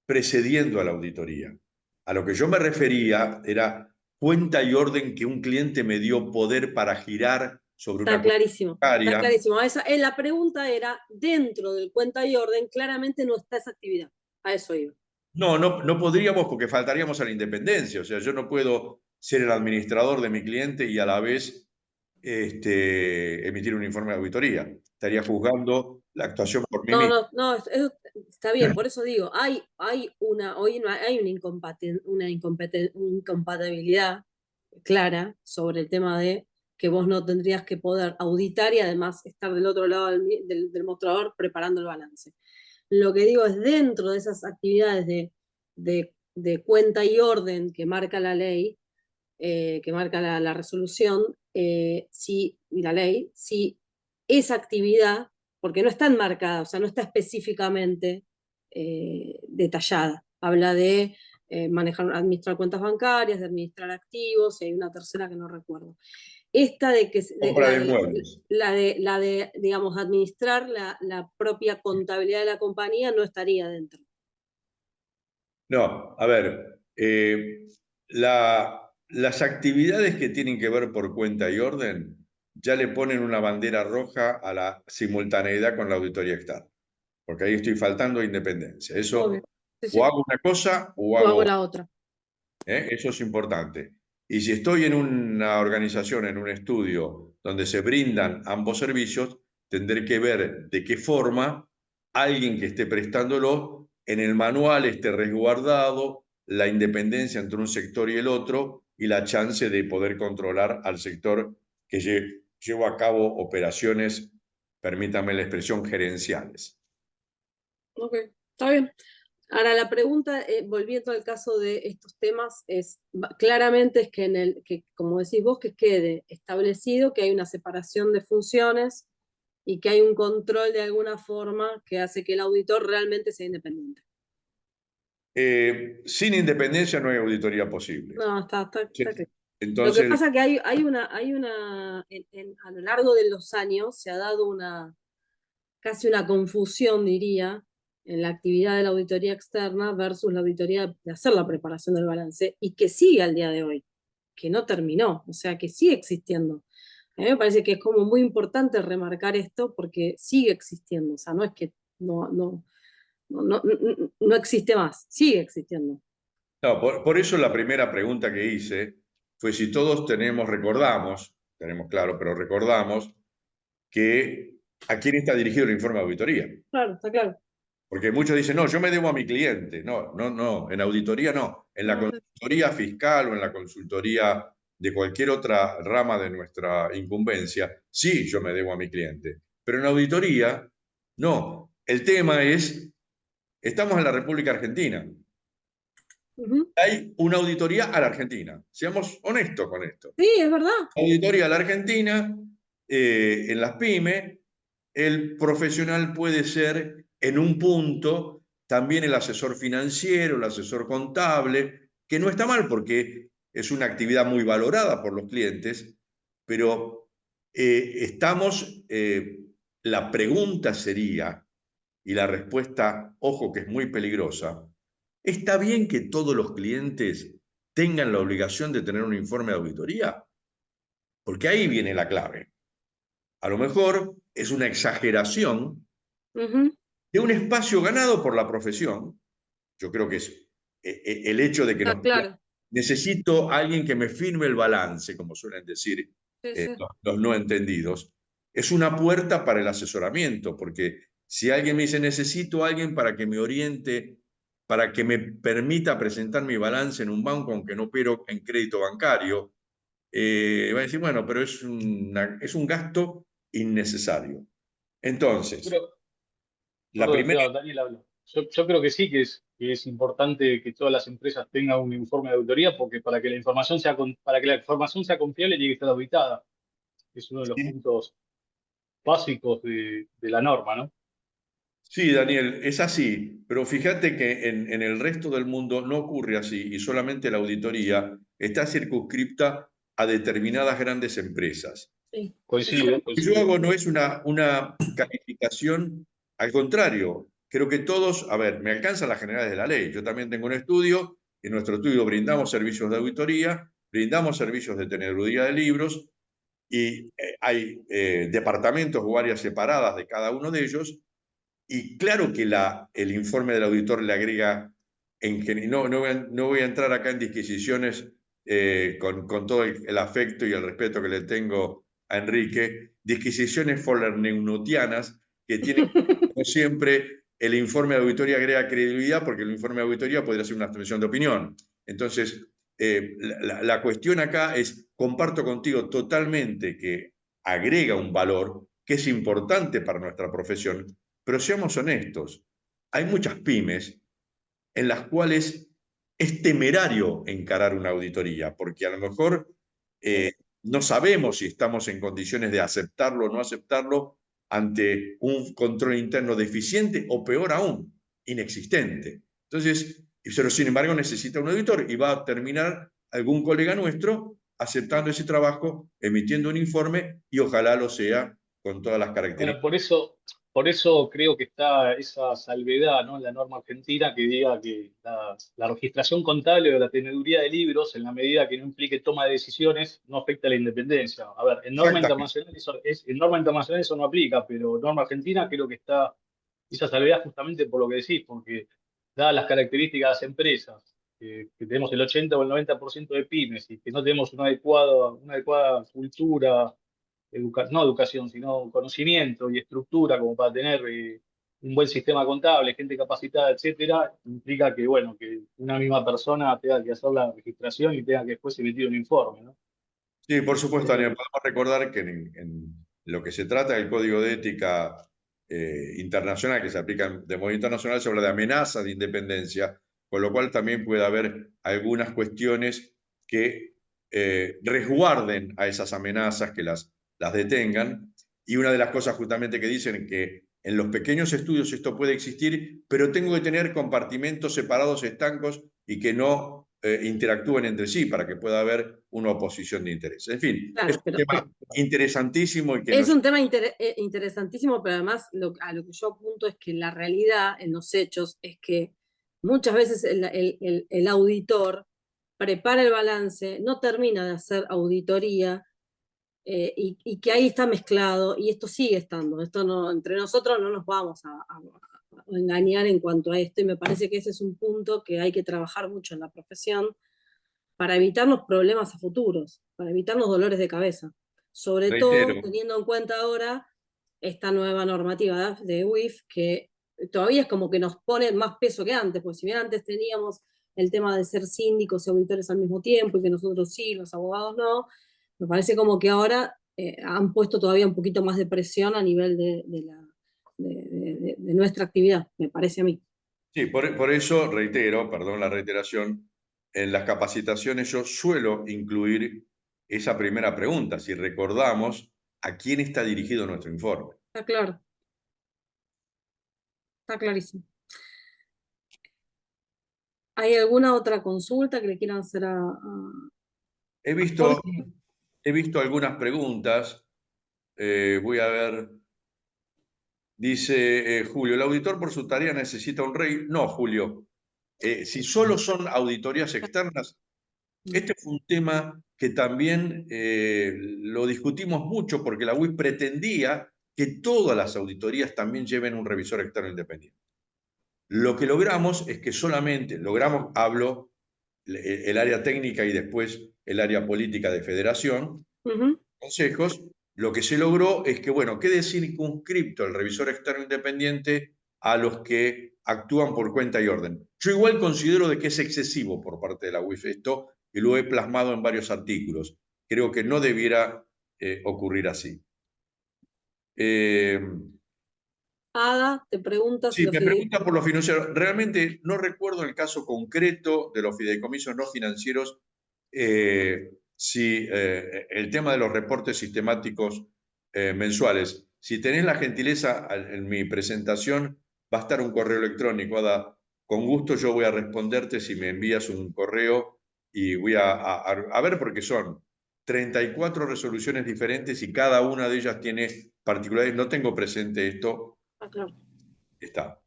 Speaker 2: precediendo a la auditoría. A lo que yo me refería era cuenta y orden que un cliente me dio poder para girar sobre una
Speaker 1: Está clarísimo,
Speaker 2: cuenta bancaria.
Speaker 1: está clarísimo. La pregunta era, dentro del cuenta y orden, claramente no está esa actividad. A eso iba.
Speaker 2: No podríamos, porque faltaríamos a la independencia. O sea, yo no puedo ser el administrador de mi cliente y a la vez emitir un informe de auditoría. Estaría juzgando la actuación por mí
Speaker 1: No,
Speaker 2: mismo.
Speaker 1: no, no, eso está bien, por eso digo, hoy no hay una incompatibilidad clara sobre el tema de que vos no tendrías que poder auditar y además estar del otro lado del mostrador preparando el balance. Lo que digo es dentro de esas actividades de cuenta y orden que marca la ley, que marca la resolución, y la ley, si esa actividad, porque no está enmarcada, o sea, no está específicamente detallada. Habla de administrar cuentas bancarias, de administrar activos, y hay una tercera que no recuerdo. Esta
Speaker 2: Compra de inmuebles.
Speaker 1: digamos, administrar la propia contabilidad de la compañía no estaría dentro.
Speaker 2: No, a ver, las actividades que tienen que ver por cuenta y orden ya le ponen una bandera roja a la simultaneidad con la auditoría externa, porque ahí estoy faltando a independencia.
Speaker 1: Obvio.
Speaker 2: Eso,
Speaker 1: Sí,
Speaker 2: o
Speaker 1: sí.
Speaker 2: hago una cosa o
Speaker 1: O hago
Speaker 2: hago.
Speaker 1: la otra.
Speaker 2: Eso es importante. Y si estoy en una organización, en un estudio, donde se brindan ambos servicios, tendré que ver de qué forma alguien que esté prestándolo en el manual esté resguardado la independencia entre un sector y el otro y la chance de poder controlar al sector que llevo a cabo operaciones, permítame la expresión, gerenciales.
Speaker 1: Ok, está bien. Ahora, la pregunta, volviendo al caso de estos temas, claramente es que, como decís vos, que quede establecido que hay una separación de funciones y que hay un control de alguna forma que hace que el auditor realmente sea independiente.
Speaker 2: Sin independencia no hay auditoría posible.
Speaker 1: No, está claro. Lo que
Speaker 2: Entonces,
Speaker 1: pasa que a lo largo de los años se ha dado casi una confusión, diría, en la actividad de la auditoría externa versus la auditoría de hacer la preparación del balance y que sigue al día de hoy, que no terminó, o sea, que sigue existiendo. A mí me parece que es como muy importante remarcar esto porque sigue existiendo, o sea, no es que no existe más, sigue existiendo.
Speaker 2: no, por eso la primera pregunta que hice fue si todos tenemos claro, pero recordamos que a quién está dirigido el informe de auditoría.
Speaker 1: Claro, está claro.
Speaker 2: Porque muchos dicen, no, yo me debo a mi cliente. No, no, no, en auditoría no. En la
Speaker 1: No,
Speaker 2: consultoría fiscal o en la consultoría de cualquier otra rama de nuestra incumbencia, sí, yo me debo a mi cliente. Pero en auditoría, no. El tema es, estamos en la República Argentina.
Speaker 1: ujú.
Speaker 2: Hay una auditoría a la Argentina. Seamos honestos con esto.
Speaker 1: Sí, es verdad.
Speaker 2: Auditoría a la Argentina, en las pymes, el profesional puede ser en un punto también el asesor financiero, el asesor contable, que no está mal porque es una actividad muy valorada por los clientes, pero la pregunta sería, y la respuesta, ojo que es muy peligrosa, ¿está bien que todos los clientes tengan la obligación de tener un informe de auditoría? Porque ahí viene la clave. A lo mejor es una exageración
Speaker 1: Ujú.
Speaker 2: de un espacio ganado por la profesión. Yo creo que es el hecho de que
Speaker 1: Está
Speaker 2: nos diga,
Speaker 1: claro.
Speaker 2: necesito a alguien que me firme el balance, como suelen decir
Speaker 1: Sí, sí.
Speaker 2: los no entendidos, es una puerta para el asesoramiento, porque si alguien me dice, necesito a alguien para que me oriente, para que me permita presentar mi balance en un banco, aunque no opero en crédito bancario, va a decir, bueno, pero es un gasto innecesario. Entonces,
Speaker 3: Pero,
Speaker 2: la
Speaker 3: perdón,
Speaker 2: primera.
Speaker 3: Esteban, Daniel habla. Yo creo que sí, que es importante que todas las empresas tengan un informe de auditoría, porque para que la información sea confiable tiene que estar auditada. Es uno de los puntos básicos de la norma, ¿no?
Speaker 2: Sí, Daniel, es así, pero fíjate que en el resto del mundo no ocurre así y solamente la auditoría está circunscripta a determinadas grandes empresas.
Speaker 1: Sí.
Speaker 3: Coincido,
Speaker 2: Lo que yo
Speaker 3: coincido.
Speaker 2: hago no es una calificación, al contrario, creo que todos, a ver, me alcanzan las generales de la ley. Yo también tengo un estudio, en nuestro estudio brindamos servicios de auditoría, brindamos servicios de teneduría de libros y hay departamentos o áreas separadas de cada uno de ellos. Y claro que el informe del auditor le agrega, no voy a entrar acá en disquisiciones con todo el afecto y el respeto que le tengo a Enrique, disquisiciones follerneutianas que tienen, como siempre, el informe de auditoría agrega credibilidad porque el informe de auditoría podría ser una expresión de opinión. Entonces, la cuestión acá es, comparto contigo totalmente que agrega un valor que es importante para nuestra profesión, pero seamos honestos, hay muchas pymes en las cuales es temerario encarar una auditoría, porque a lo mejor no sabemos si estamos en condiciones de aceptarlo o no aceptarlo ante un control interno deficiente o peor aún, inexistente. Entonces, pero sin embargo necesita un auditor y va a terminar algún colega nuestro aceptando ese trabajo, emitiendo un informe y ojalá lo sea con todas las
Speaker 3: Bueno,
Speaker 2: características.
Speaker 3: por eso creo que está esa salvedad, ¿no? En la norma argentina que diga que la registración contable o la teneduría de libros, en la medida que no implique toma de decisiones, no afecta a la independencia. A ver,
Speaker 2: Exactamente.
Speaker 3: en norma internacional eso no aplica, pero en norma argentina creo que está esa salvedad justamente por lo que decís, porque dadas las características de las empresas, que tenemos el 80 o el 90% de pymes y que no tenemos una adecuada cultura no educación, sino conocimiento y estructura como para tener un buen sistema contable, gente capacitada, etcétera, implica que, bueno, que una misma persona tenga que hacer la registración y tenga que después emitir un informe, ¿no?
Speaker 2: Sí, por supuesto, Daniel.
Speaker 3: Eh,
Speaker 2: Podemos recordar que en lo que se trata del Código de Ética internacional que se aplica de modo internacional se habla de amenazas de independencia, con lo cual también puede haber algunas cuestiones que resguarden a esas amenazas, que las detengan. Y una de las cosas justamente que dicen que en los pequeños estudios esto puede existir, pero tengo que tener compartimentos separados, estancos y que no interactúen entre sí para que pueda haber una oposición de intereses. En fin, es
Speaker 1: Claro,
Speaker 2: un tema interesantísimo y que
Speaker 1: es
Speaker 2: nos...
Speaker 1: un tema interesantísimo, pero además a lo que yo apunto es que la realidad en los hechos es que muchas veces el auditor prepara el balance, no termina de hacer auditoría y que ahí está mezclado y esto sigue estando. Esto no, entre nosotros no nos vamos a engañar en cuanto a esto y me parece que ese es un punto que hay que trabajar mucho en la profesión para evitarnos problemas a futuros, para evitarnos dolores de cabeza. Sobre todo
Speaker 2: Reitero,
Speaker 1: teniendo en cuenta ahora esta nueva normativa de UIF que todavía es como que nos pone más peso que antes, porque si bien antes teníamos el tema de ser síndicos y auditores al mismo tiempo y que nosotros sí, los abogados no, me parece como que ahora han puesto todavía un poquito más de presión a nivel de nuestra actividad, me parece a mí.
Speaker 2: sí, por eso reitero, perdón la reiteración, en las capacitaciones yo suelo incluir esa primera pregunta, si recordamos a quién está dirigido nuestro informe.
Speaker 1: Está claro, está clarísimo. ¿Hay alguna otra consulta que le quieran hacer
Speaker 2: He
Speaker 1: a
Speaker 2: visto,
Speaker 1: Jorge?
Speaker 2: he visto algunas preguntas, voy a ver. Dice Julio, ¿el auditor por su tarea necesita un rey? No, Julio. Si solo son auditorías externas, este fue un tema que también lo discutimos mucho porque la UIF pretendía que todas las auditorías también lleven un revisor externo independiente. Lo que logramos es que solamente, logramos, hablo el área técnica y después el área política de federación,
Speaker 1: Ujú.
Speaker 2: consejos, lo que se logró es que, bueno, quede circunscripto el revisor externo independiente a los que actúan por cuenta y orden. Yo igual considero de que es excesivo por parte de la UIF esto y lo he plasmado en varios artículos. Creo que no debiera ocurrir así. Eh,
Speaker 1: Ada te pregunta si
Speaker 2: sí,
Speaker 1: los
Speaker 2: me
Speaker 1: fideicomisos.
Speaker 2: pregunta por los financieros. Realmente no recuerdo el caso concreto de los fideicomisos no financieros, si el tema de los reportes sistemáticos mensuales. Si tenés la gentileza en mi presentación, va a estar un correo electrónico, Ada. Con gusto yo voy a responderte si me envías un correo y voy a ver porque son 34 resoluciones diferentes y cada una de ellas tiene particularidades. No tengo presente esto.
Speaker 1: Ah, claro.
Speaker 2: Está.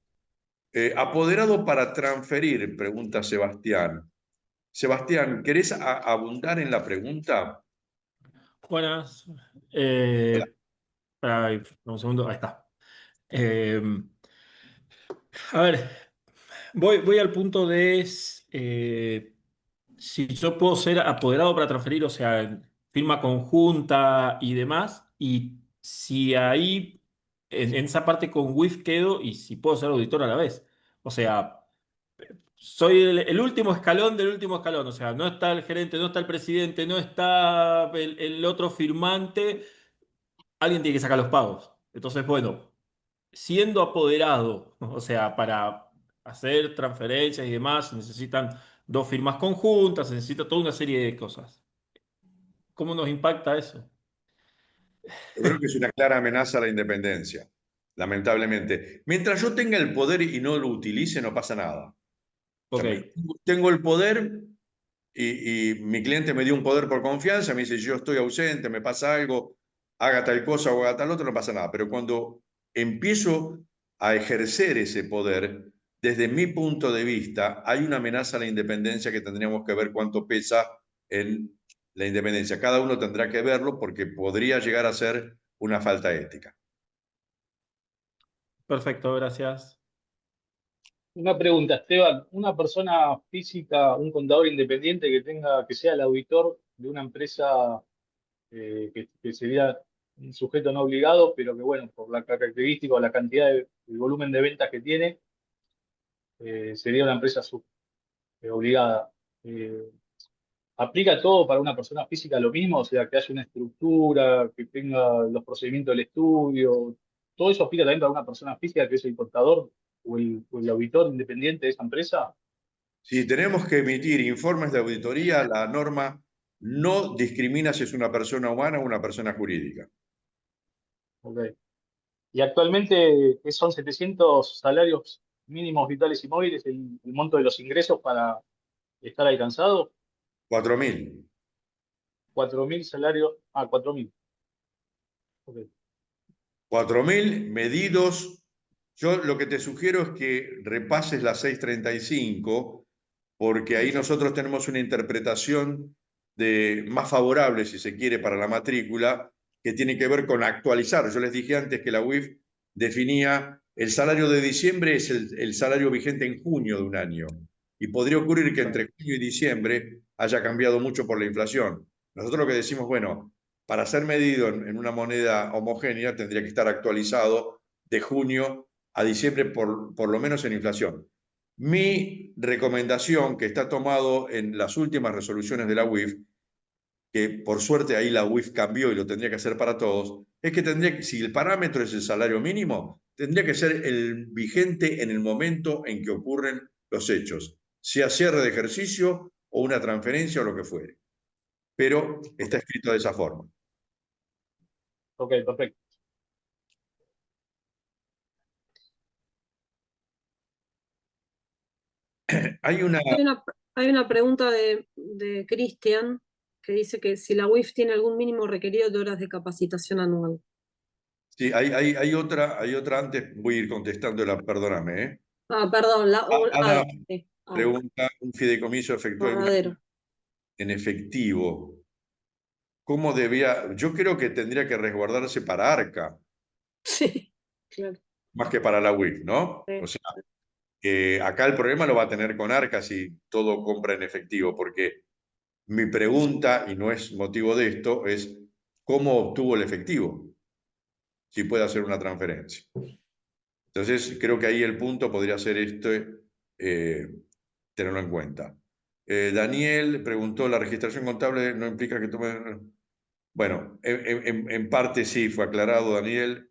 Speaker 2: Apoderado para transferir, pregunta Sebastián. Sebastián, ¿querés abundar en la pregunta?
Speaker 4: Buenas.
Speaker 2: Hola.
Speaker 4: Ay, un segundo, ahí está. Eh, a ver, voy al punto de si yo puedo ser apoderado para transferir, o sea, firma conjunta y demás, y si ahí, en esa parte con WIF quedo y si puedo ser auditor a la vez. O sea, soy el último escalón del último escalón. O sea, no está el gerente, no está el presidente, no está el otro firmante. Alguien tiene que sacar los pagos. Entonces, bueno, siendo apoderado, o sea, para hacer transferencias y demás, se necesitan dos firmas conjuntas, se necesita toda una serie de cosas. ¿Cómo nos impacta eso?
Speaker 2: Yo creo que es una clara amenaza a la independencia, lamentablemente. Mientras yo tenga el poder y no lo utilice, no pasa nada. O
Speaker 4: Ok,
Speaker 2: sea, tengo el poder y mi cliente me dio un poder por confianza, me dice, yo estoy ausente, me pasa algo, haga tal cosa o haga tal otra, no pasa nada. Pero cuando empiezo a ejercer ese poder, desde mi punto de vista, hay una amenaza a la independencia que tendríamos que ver cuánto pesa en la independencia. Cada uno tendrá que verlo porque podría llegar a ser una falta ética.
Speaker 4: perfecto, gracias.
Speaker 3: Una pregunta, Esteban, una persona física, un contador independiente que sea el auditor de una empresa que sería un sujeto no obligado, pero que bueno, por la característica o la cantidad el volumen de ventas que tiene, sería una empresa obligada. Eh, ¿Aplica todo para una persona física lo mismo? O sea, que haya una estructura, que tenga los procedimientos del estudio. ¿Todo eso aplica también para una persona física que es el contador o el auditor independiente de esa empresa?
Speaker 2: Si tenemos que emitir informes de auditoría, la norma no discrimina si es una persona humana o una persona jurídica.
Speaker 3: Ok. Y actualmente son 700 salarios mínimos vitales y móviles el monto de los ingresos para estar alcanzado.
Speaker 2: 4.000.
Speaker 3: 4.000 salarios. Ah, 4.000. Ok.
Speaker 2: 4.000 medidos. Yo lo que te sugiero es que repases la 635, porque ahí nosotros tenemos una interpretación más favorable, si se quiere, para la matrícula, que tiene que ver con actualizar. Yo les dije antes que la UIF definía el salario de diciembre es el salario vigente en junio de un año. Y podría ocurrir que entre junio y diciembre haya cambiado mucho por la inflación. Nosotros lo que decimos, bueno, para ser medido en una moneda homogénea tendría que estar actualizado de junio a diciembre por lo menos en inflación. Mi recomendación, que está tomado en las últimas resoluciones de la UIF, que por suerte ahí la UIF cambió y lo tendría que hacer para todos, es que si el parámetro es el salario mínimo, tendría que ser el vigente en el momento en que ocurren los hechos, sea cierre de ejercicio o una transferencia o lo que fuere. Pero está escrito de esa forma.
Speaker 3: Ok, perfecto.
Speaker 2: Hay una,
Speaker 1: Hay una pregunta de Cristian que dice que si la UIF tiene algún mínimo requerido de horas de capacitación anual.
Speaker 2: sí, hay otra antes, voy a ir contestándola, perdóname, ¿eh?
Speaker 1: Ah, perdón,
Speaker 2: Ana
Speaker 1: sí,
Speaker 2: pregunta, ¿un fideicomiso efectúa
Speaker 1: Ahorradero.
Speaker 2: en efectivo? ¿Cómo debía? Yo creo que tendría que resguardarse para Arca,
Speaker 1: Sí, claro.
Speaker 2: más que para la UIF, ¿no? O
Speaker 1: Sí.
Speaker 2: sea, que acá el problema lo va a tener con Arca si todo compra en efectivo, porque mi pregunta, y no es motivo de esto, es ¿cómo obtuvo el efectivo? Si puede hacer una transferencia. Entonces, creo que ahí el punto podría ser eh, tenerlo en cuenta. Daniel preguntó, ¿la registración contable no implica que tome...? Bueno, en parte sí, fue aclarado, Daniel.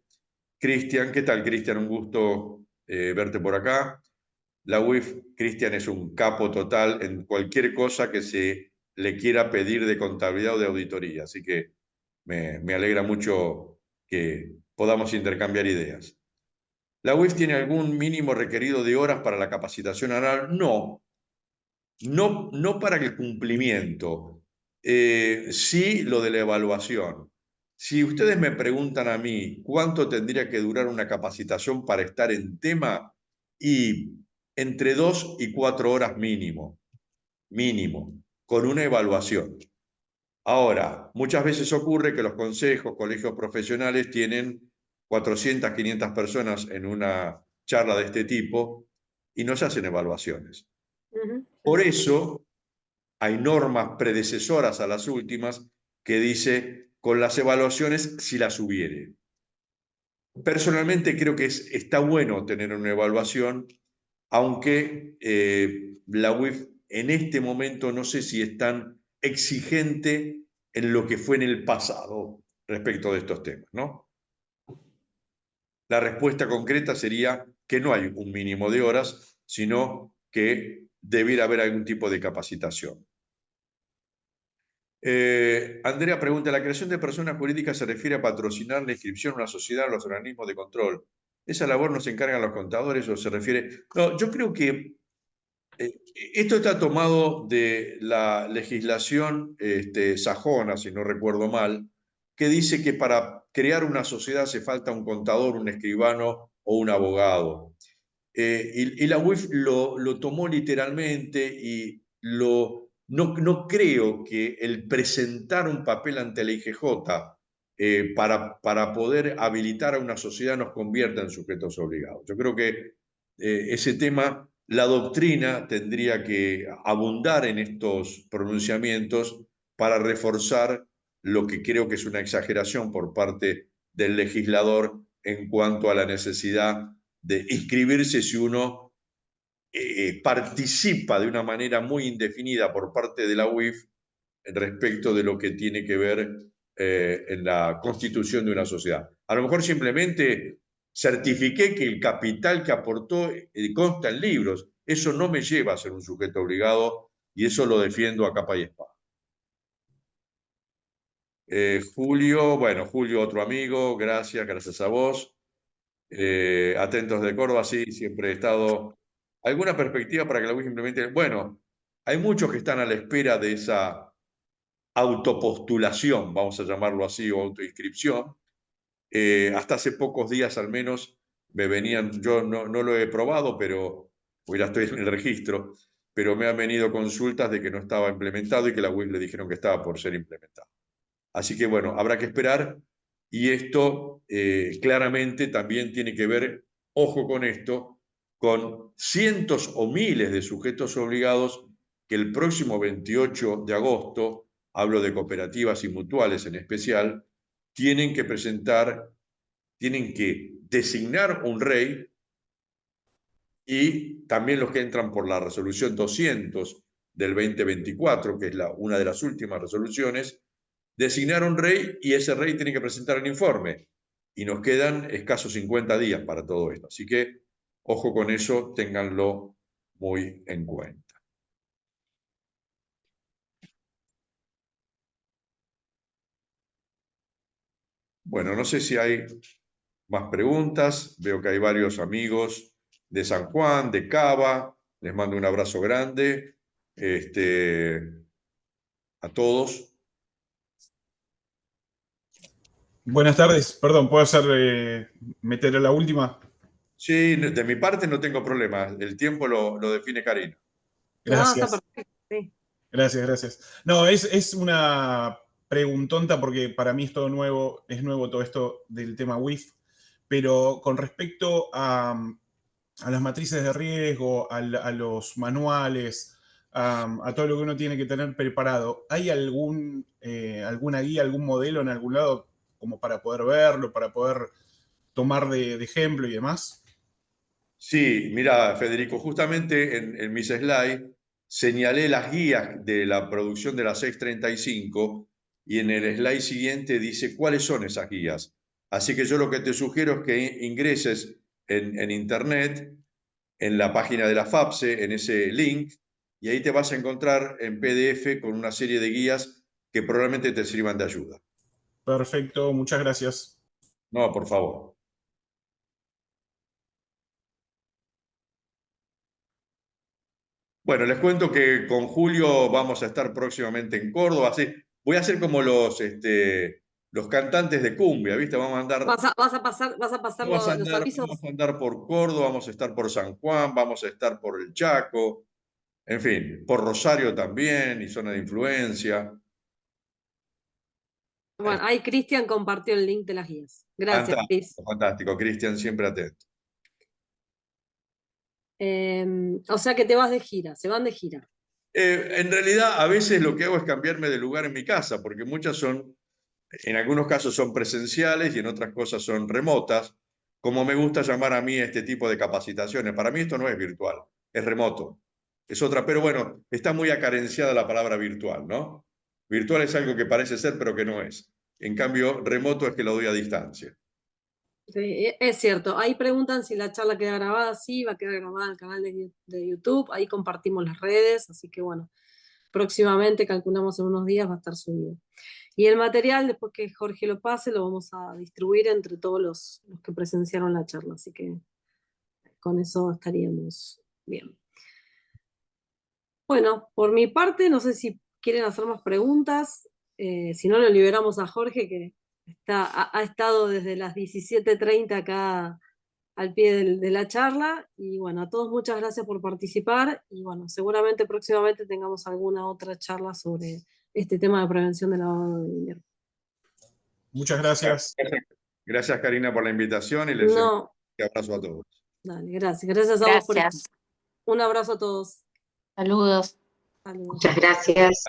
Speaker 2: Cristian, ¿qué tal, Cristian? Un gusto verte por acá. La UIF, Cristian es un capo total en cualquier cosa que se le quiera pedir de contabilidad o de auditoría, así que me alegra mucho que podamos intercambiar ideas. ¿La UIF tiene algún mínimo requerido de horas para la capacitación anual? No, no para el cumplimiento, sí lo de la evaluación. Si ustedes me preguntan a mí cuánto tendría que durar una capacitación para estar en tema, y entre 2 y 4 horas mínimo, con una evaluación. Ahora, muchas veces ocurre que los consejos, colegios profesionales tienen 400, 500 personas en una charla de este tipo y no se hacen evaluaciones.
Speaker 1: Ujú.
Speaker 2: Por eso hay normas predecesoras a las últimas que dice con las evaluaciones si las hubiere. Personalmente creo que está bueno tener una evaluación, aunque la UIF en este momento no sé si es tan exigente en lo que fue en el pasado respecto de estos temas, ¿no? La respuesta concreta sería que no hay un mínimo de horas, sino que debiera haber algún tipo de capacitación. Andrea pregunta, ¿la creación de personas jurídicas se refiere a patrocinar la inscripción en una sociedad o los organismos de control? ¿Esa labor no se encargan los contadores o se refiere...? No, yo creo que esto está tomado de la legislación sajona, si no recuerdo mal, que dice que para crear una sociedad hace falta un contador, un escribano o un abogado. Y la UIF lo tomó literalmente y no creo que el presentar un papel ante la IGJ para poder habilitar a una sociedad nos convierta en sujetos obligados. Yo creo que ese tema, la doctrina tendría que abundar en estos pronunciamientos para reforzar lo que creo que es una exageración por parte del legislador en cuanto a la necesidad de inscribirse si uno participa de una manera muy indefinida por parte de la UIF respecto de lo que tiene que ver en la constitución de una sociedad. A lo mejor simplemente certifiqué que el capital que aportó consta en libros. Eso no me lleva a ser un sujeto obligado y eso lo defiendo a capa y espada. Julio, bueno, Julio, otro amigo, gracias a vos. Atentos de Córdoba, sí, siempre he estado. ¿Alguna perspectiva para que la UIF implemente? Bueno, hay muchos que están a la espera de esa autopostulación, vamos a llamarlo así, o autoinscripción. Hasta hace pocos días al menos me venían, yo no lo he probado, pero hoy ya estoy en el registro, pero me han venido consultas de que no estaba implementado y que la UIF le dijeron que estaba por ser implementado. Así que bueno, habrá que esperar y esto claramente también tiene que ver, ojo con esto, con cientos o miles de sujetos obligados que el próximo 28 de agosto, hablo de cooperativas y mutuales en especial, tienen que presentar, tienen que designar un rey y también los que entran por la resolución 200 del 2024, que es una de las últimas resoluciones, designar un rey y ese rey tiene que presentar el informe. Y nos quedan escasos 50 días para todo esto. Así que, ojo con eso, ténganlo muy en cuenta. Bueno, no sé si hay más preguntas. Veo que hay varios amigos de San Juan, de Cava. Les mando un abrazo grande a todos.
Speaker 5: Buenas tardes, perdón, ¿puedo meter a la última?
Speaker 2: Sí, de mi parte no tengo problema. El tiempo lo define Karina.
Speaker 1: No, está
Speaker 5: Gracias.
Speaker 1: perfecto, sí.
Speaker 5: Gracias. No, es una preguntonta porque para mí es todo nuevo, es nuevo todo esto del tema WIF, pero con respecto a las matrices de riesgo, a los manuales, a todo lo que uno tiene que tener preparado, ¿hay alguna guía, algún modelo en algún lado como para poder verlo, para poder tomar de ejemplo y demás?
Speaker 2: Sí, mira, Federico, justamente en mis slides señalé las guías de la producción de la 635 y en el slide siguiente dice cuáles son esas guías. Así que yo lo que te sugiero es que ingreses en internet, en la página de la FAPSE, en ese link, y ahí te vas a encontrar en PDF con una serie de guías que probablemente te sirvan de ayuda.
Speaker 5: Perfecto, muchas gracias.
Speaker 2: No, por favor. Bueno, les cuento que con Julio vamos a estar próximamente en Córdoba. Así, voy a hacer como los cantantes de cumbia, ¿viste? Vamos a andar,
Speaker 1: ¿Vas a pasar los avisos?
Speaker 2: vamos a andar por Córdoba, vamos a estar por San Juan, vamos a estar por el Chaco, en fin, por Rosario también y zona de influencia.
Speaker 1: Bueno, ahí Cristian compartió el link de las guías. Gracias, Cris.
Speaker 2: Fantástico, Cristian, siempre atento.
Speaker 1: O sea que te vas de gira, se van de gira.
Speaker 2: En realidad, a veces lo que hago es cambiarme de lugar en mi casa, porque muchas son, en algunos casos son presenciales y en otras cosas son remotas, como me gusta llamar a mí este tipo de capacitaciones. Para mí esto no es virtual, es remoto. Es otra, pero bueno, está muy acarenciada la palabra virtual, ¿no? Virtual es algo que parece ser, pero que no es. En cambio, remoto es que lo doy a distancia.
Speaker 1: Sí, es cierto. Ahí preguntan si la charla queda grabada. Sí, va a quedar grabada en el canal de YouTube. Ahí compartimos las redes, así que bueno, próximamente, calculamos en unos días, va a estar subido. Y el material, después que Jorge lo pase, lo vamos a distribuir entre todos los que presenciaron la charla, así que con eso estaríamos bien. Bueno, por mi parte, no sé si quieren hacer más preguntas. Si no, lo liberamos a Jorge, que ha estado desde las 17:30 acá al pie de la charla. Y bueno, a todos muchas gracias por participar. Y bueno, seguramente próximamente tengamos alguna otra charla sobre este tema de prevención del lavado de dinero.
Speaker 5: Muchas gracias.
Speaker 2: Gracias, Karina, por la invitación y les envío un abrazo a todos.
Speaker 1: Dale, gracias. Gracias a vos por esto.
Speaker 6: Gracias.
Speaker 1: Un abrazo a todos.
Speaker 6: Saludos.
Speaker 1: Saludos.
Speaker 7: Muchas gracias.